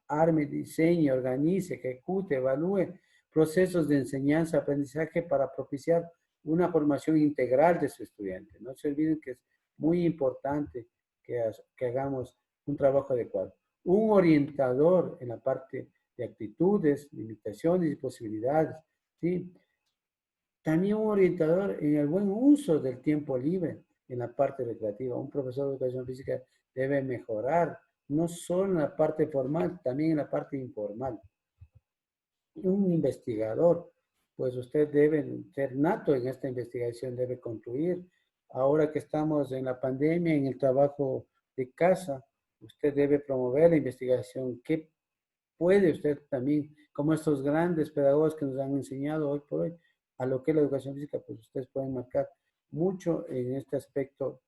arme, diseñe, organice, ejecute, evalúe procesos de enseñanza, aprendizaje para propiciar una formación integral de su estudiante. No se olviden que es muy importante que hagamos un trabajo adecuado. Un orientador en la parte de actitudes, limitaciones y posibilidades, ¿sí? También un orientador en el buen uso del tiempo libre en la parte recreativa. Un profesor de educación física debe mejorar, no solo en la parte formal, también en la parte informal. Un investigador, pues usted debe ser nato en esta investigación, debe concluir. Ahora que estamos en la pandemia, en el trabajo de casa, usted debe promover la investigación. ¿Qué puede usted también, como estos grandes pedagogos que nos han enseñado hoy por hoy, a lo que es la educación física, pues ustedes pueden marcar mucho en este aspecto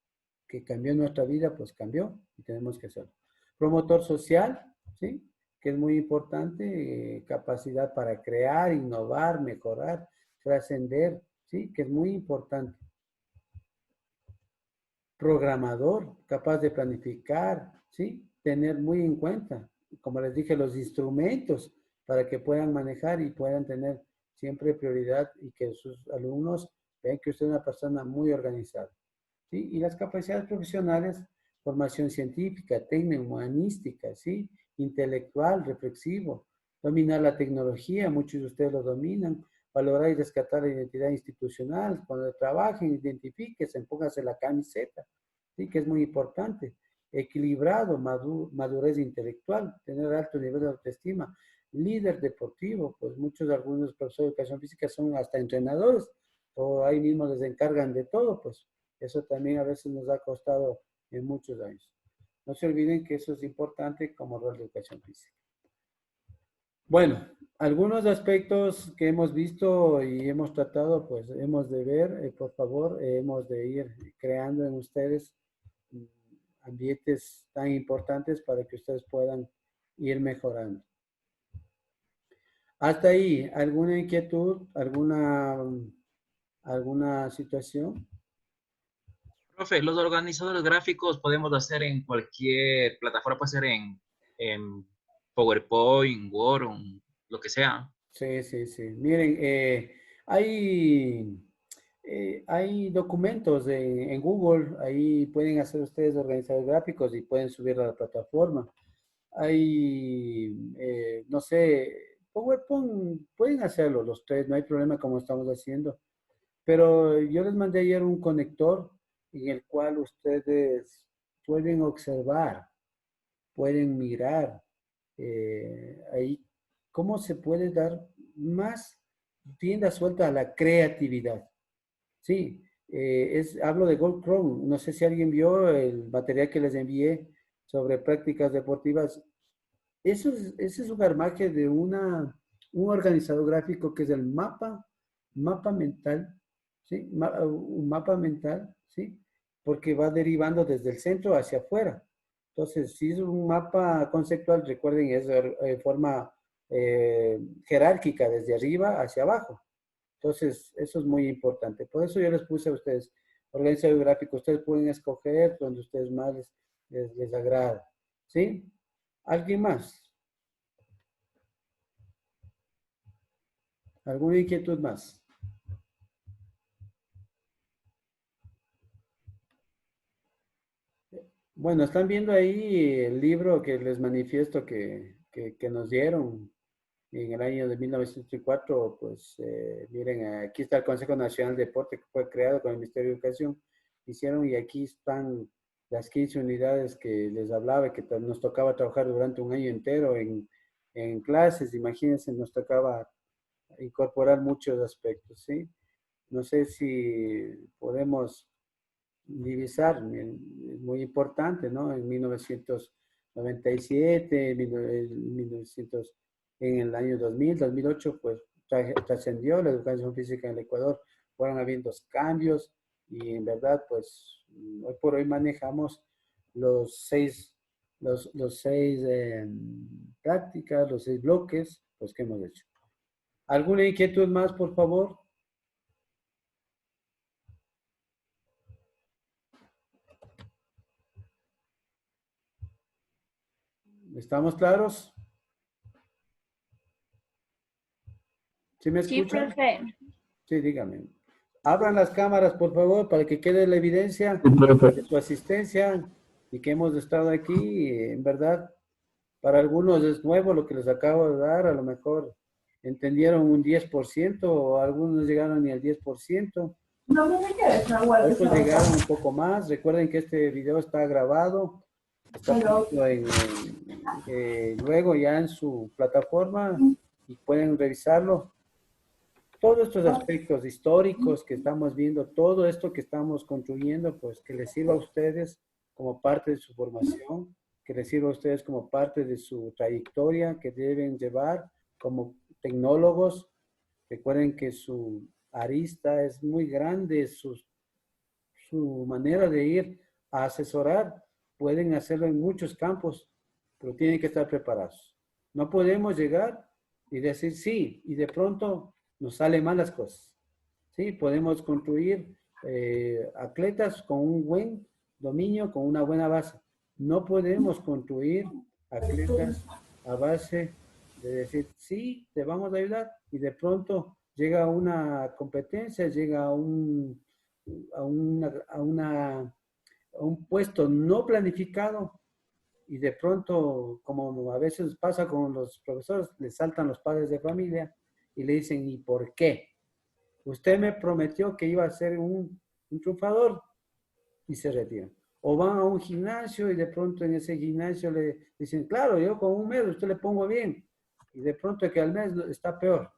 que cambió nuestra vida, pues cambió y tenemos que hacerlo. Promotor social, ¿sí? Que es muy importante, capacidad para crear, innovar, mejorar, trascender, ¿sí? Que es muy importante. Programador, capaz de planificar, ¿sí? Tener muy en cuenta, como les dije, los instrumentos para que puedan manejar y puedan tener siempre prioridad y que sus alumnos vean que usted es una persona muy organizada, ¿sí? Y las capacidades profesionales, formación científica, técnica, humanística, ¿sí? Intelectual, reflexivo, dominar la tecnología, muchos de ustedes lo dominan, valorar y rescatar la identidad institucional, cuando trabajen, identifíquense, pónganse la camiseta, ¿sí? Que es muy importante. Equilibrado, madurez intelectual, tener alto nivel de autoestima, líder deportivo, pues muchos, algunos profesores de educación física son hasta entrenadores, o ahí mismo les encargan de todo, pues eso también a veces nos ha costado en muchos años. No se olviden que eso es importante como rol de educación física. Bueno, algunos aspectos que hemos visto y hemos tratado, pues hemos de ver, por favor, hemos de ir creando en ustedes ambientes tan importantes para que ustedes puedan ir mejorando. Hasta ahí, ¿alguna inquietud, alguna situación? Profe, los organizadores gráficos podemos hacer en cualquier plataforma, puede ser en PowerPoint, Word, o lo que sea. Sí, sí, sí. Miren, hay, hay documentos en Google, ahí pueden hacer ustedes organizadores gráficos y pueden subir a la plataforma. Hay, no sé, PowerPoint, pueden hacerlo los tres, no hay problema como estamos haciendo. Pero yo les mandé ayer un conector en el cual ustedes pueden observar, pueden mirar ahí cómo se puede dar más rienda suelta a la creatividad. Sí, hablo de Gold Chrome. No sé si alguien vio el material que les envié sobre prácticas deportivas. Ese es un armaje de un organizador gráfico que es el mapa mental, ¿sí? Un mapa mental, ¿sí? Porque va derivando desde el centro hacia afuera. Entonces, si es un mapa conceptual, recuerden, es de forma jerárquica, desde arriba hacia abajo. Entonces, eso es muy importante. Por eso yo les puse a ustedes, organizador gráfico, ustedes pueden escoger donde ustedes más les agrada. ¿Sí? ¿Alguien más? ¿Alguna inquietud más? Bueno, están viendo ahí el libro que les manifiesto que nos dieron en el año de 1904. Pues miren, aquí está el Consejo Nacional de Deporte que fue creado con el Ministerio de Educación. Hicieron y aquí están las 15 unidades que les hablaba, que nos tocaba trabajar durante un año entero en clases. Imagínense, nos tocaba incorporar muchos aspectos, ¿sí? No sé si podemos divisar, es muy importante, ¿no? En 1997, en el año 2000, 2008, pues trascendió la educación física en el Ecuador, fueron habiendo cambios, y en verdad, pues, hoy por hoy manejamos los seis prácticas, los 6 bloques, pues, que hemos hecho. ¿Alguna inquietud más, por favor? ¿Estamos claros? ¿Sí me Sí, escuchan? profe. Sí, dígame. Abran las cámaras, por favor, para que quede la evidencia de su asistencia y que hemos estado aquí. En verdad, para algunos es nuevo lo que les acabo de dar. A lo mejor entendieron un 10% o algunos no llegaron ni al 10%. Otros llegaron un poco más. Recuerden que este video está grabado. Está puesto luego ya en su plataforma y pueden revisarlo. Todos estos aspectos históricos que estamos viendo, todo esto que estamos construyendo, pues que les sirva a ustedes como parte de su formación, que les sirva a ustedes como parte de su trayectoria que deben llevar como tecnólogos. Recuerden que su arista es muy grande, su manera de ir a asesorar. Pueden hacerlo en muchos campos, pero tienen que estar preparados. No podemos llegar y decir sí, y de pronto nos salen mal las cosas. Sí, podemos construir atletas con un buen dominio, con una buena base. No podemos construir atletas a base de decir, sí, te vamos a ayudar, y de pronto llega una competencia, llega a un puesto no planificado, y de pronto, como a veces pasa con los profesores, les saltan los padres de familia y le dicen, ¿y por qué? Usted me prometió que iba a ser un triunfador, y se retiran. O van a un gimnasio y de pronto en ese gimnasio le dicen, claro, yo con un mes usted le pongo bien, y de pronto que al mes está peor.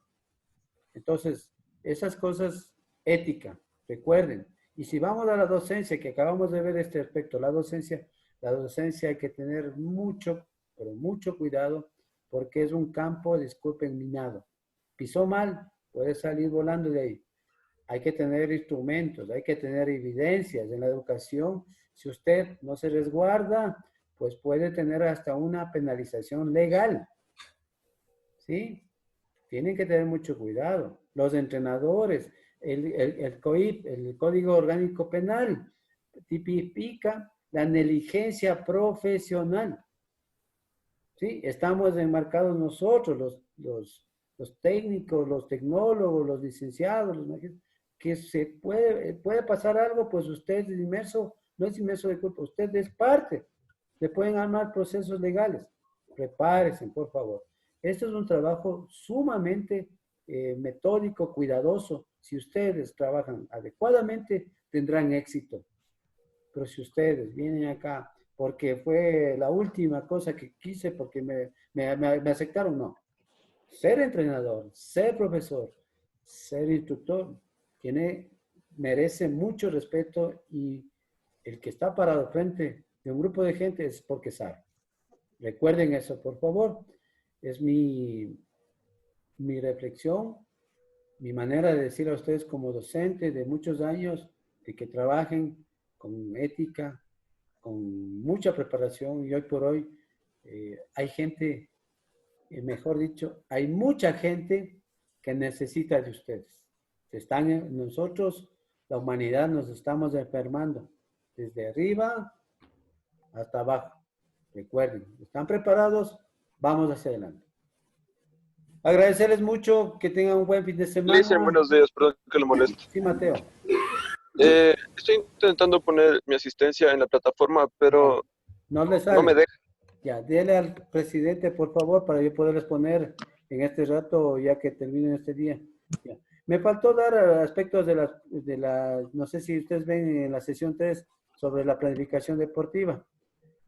Entonces, esas cosas, ética, recuerden. Y si vamos a la docencia, que acabamos de ver este aspecto, la docencia hay que tener mucho, pero mucho cuidado, porque es un campo, disculpen, minado. Pisó mal, puede salir volando de ahí. Hay que tener instrumentos, hay que tener evidencias en la educación. Si usted no se resguarda, pues puede tener hasta una penalización legal. ¿Sí? Tienen que tener mucho cuidado. Los entrenadores, el COIP, el Código Orgánico Penal, tipifica la negligencia profesional. ¿Sí? Estamos enmarcados nosotros, los técnicos, los tecnólogos, los licenciados, los magísteres, que se puede pasar algo, pues usted es inmerso, no es inmerso de culpa, usted es parte. Le pueden armar procesos legales. Prepárense, por favor. Esto es un trabajo sumamente metódico, cuidadoso. Si ustedes trabajan adecuadamente, tendrán éxito. Pero si ustedes vienen acá porque fue la última cosa que quise, porque me aceptaron, no. Ser entrenador, ser profesor, ser instructor, merece mucho respeto, y el que está parado frente de un grupo de gente es porque sabe. Recuerden eso, por favor. Es mi reflexión, mi manera de decir a ustedes como docente de muchos años, de que trabajen con ética, con mucha preparación, y hoy por hoy hay gente, mejor dicho, hay mucha gente que necesita de ustedes. Nosotros, la humanidad, nos estamos enfermando desde arriba hasta abajo. Recuerden, ¿están preparados? Vamos hacia adelante. Agradecerles mucho, que tengan un buen fin de semana. Listen, buenos días, perdón que lo moleste. Sí, Mateo. Estoy intentando poner mi asistencia en la plataforma, pero no me deja. Ya, dile al presidente, por favor, para yo poderles poner en este rato, ya que termine este día. Ya. Me faltó dar aspectos de la, no sé si ustedes ven en la sesión 3, sobre la planificación deportiva.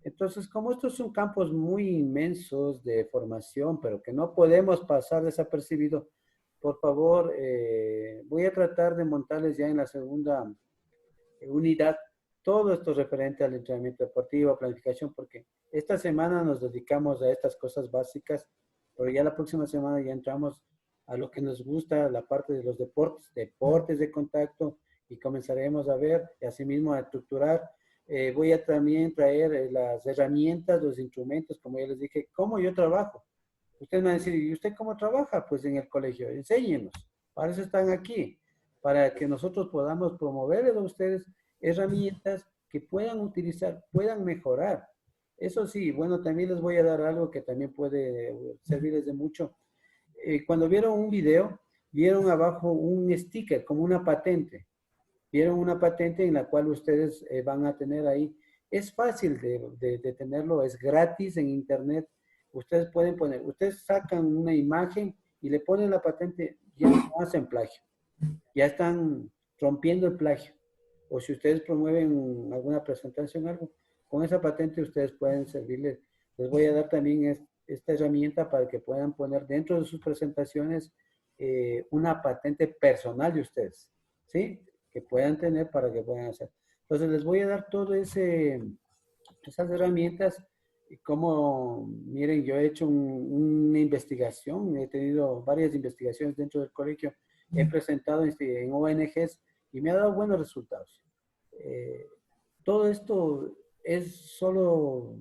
Entonces, como estos son campos muy inmensos de formación, pero que no podemos pasar desapercibido, por favor, voy a tratar de montarles ya en la segunda unidad todo esto referente al entrenamiento deportivo, planificación, porque esta semana nos dedicamos a estas cosas básicas, pero ya la próxima semana ya entramos a lo que nos gusta, la parte de los deportes de contacto, y comenzaremos a ver y asimismo a estructurar. Voy a también traer las herramientas, los instrumentos, como ya les dije, cómo yo trabajo. Ustedes me van a decir, ¿y usted cómo trabaja? Pues en el colegio, enséñenos. Para eso están aquí, para que nosotros podamos promoverles a ustedes herramientas que puedan utilizar, puedan mejorar. Eso sí, bueno, también les voy a dar algo que también puede servirles de mucho. Cuando vieron un video, vieron abajo un sticker, como una patente. Vieron una patente en la cual ustedes van a tener ahí. Es fácil de tenerlo, es gratis en internet. Ustedes pueden poner, ustedes sacan una imagen y le ponen la patente, ya no hacen plagio. Ya están rompiendo el plagio. O si ustedes promueven alguna presentación, algo, con esa patente ustedes pueden servirles. Les voy a dar también esta herramienta para que puedan poner dentro de sus presentaciones una patente personal de ustedes, ¿sí? Que puedan tener para que puedan hacer. Entonces les voy a dar todo esas herramientas. Y como, miren, yo he hecho una investigación, he tenido varias investigaciones dentro del colegio, he presentado en ONGs y me ha dado buenos resultados. Todo esto es solo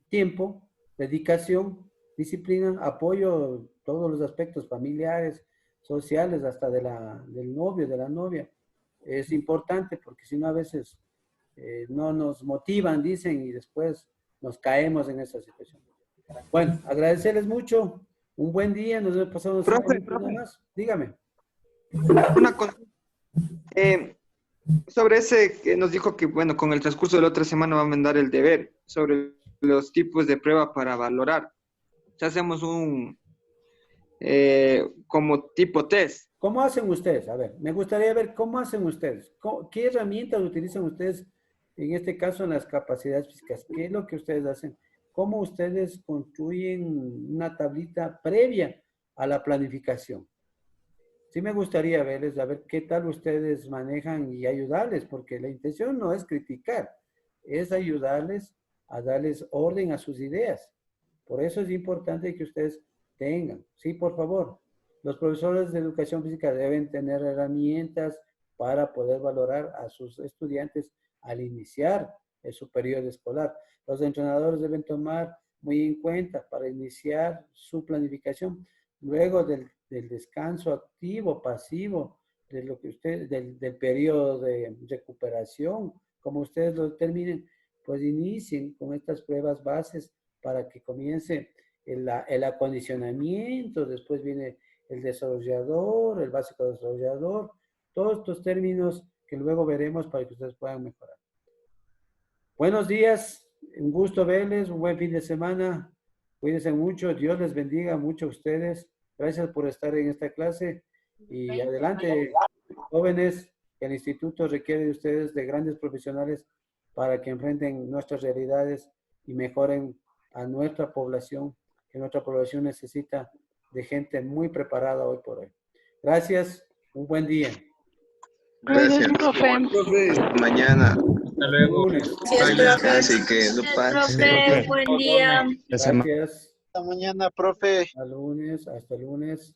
tiempo, dedicación, disciplina, apoyo, todos los aspectos familiares, sociales, hasta del novio, de la novia. Es importante porque si no a veces no nos motivan, dicen, y después nos caemos en esa situación. Bueno, agradecerles mucho. Un buen día. Nos hemos pasado más. Dígame. Una cosa. Sobre ese que nos dijo que, bueno, con el transcurso de la otra semana va a mandar el deber sobre los tipos de prueba para valorar. Si hacemos un como tipo test. ¿Cómo hacen ustedes? A ver, me gustaría ver cómo hacen ustedes. ¿Qué herramientas utilizan ustedes, en este caso, en las capacidades físicas? ¿Qué es lo que ustedes hacen? ¿Cómo ustedes construyen una tablita previa a la planificación? Sí me gustaría verles, a ver qué tal ustedes manejan y ayudarles, porque la intención no es criticar, es ayudarles a darles orden a sus ideas. Por eso es importante que ustedes tengan. Sí, por favor. Los profesores de educación física deben tener herramientas para poder valorar a sus estudiantes al iniciar su periodo escolar. Los entrenadores deben tomar muy en cuenta para iniciar su planificación. Luego del descanso activo, pasivo, de lo que del periodo de recuperación, como ustedes lo determinen, pues inicien con estas pruebas bases para que comience el acondicionamiento, después viene el desarrollador, el básico desarrollador, todos estos términos que luego veremos para que ustedes puedan mejorar. Buenos días, un gusto verles, un buen fin de semana, cuídense mucho, Dios les bendiga mucho a ustedes, gracias por estar en esta clase y adelante, jóvenes, que el instituto requiere de ustedes, de grandes profesionales para que enfrenten nuestras realidades y mejoren a nuestra población, que nuestra población necesita de gente muy preparada hoy por hoy. Gracias, un buen día. Gracias, profe. Hasta mañana. Hasta luego. Así que no pase. Profe, buen día. Gracias. Hasta mañana, profe. Hasta lunes.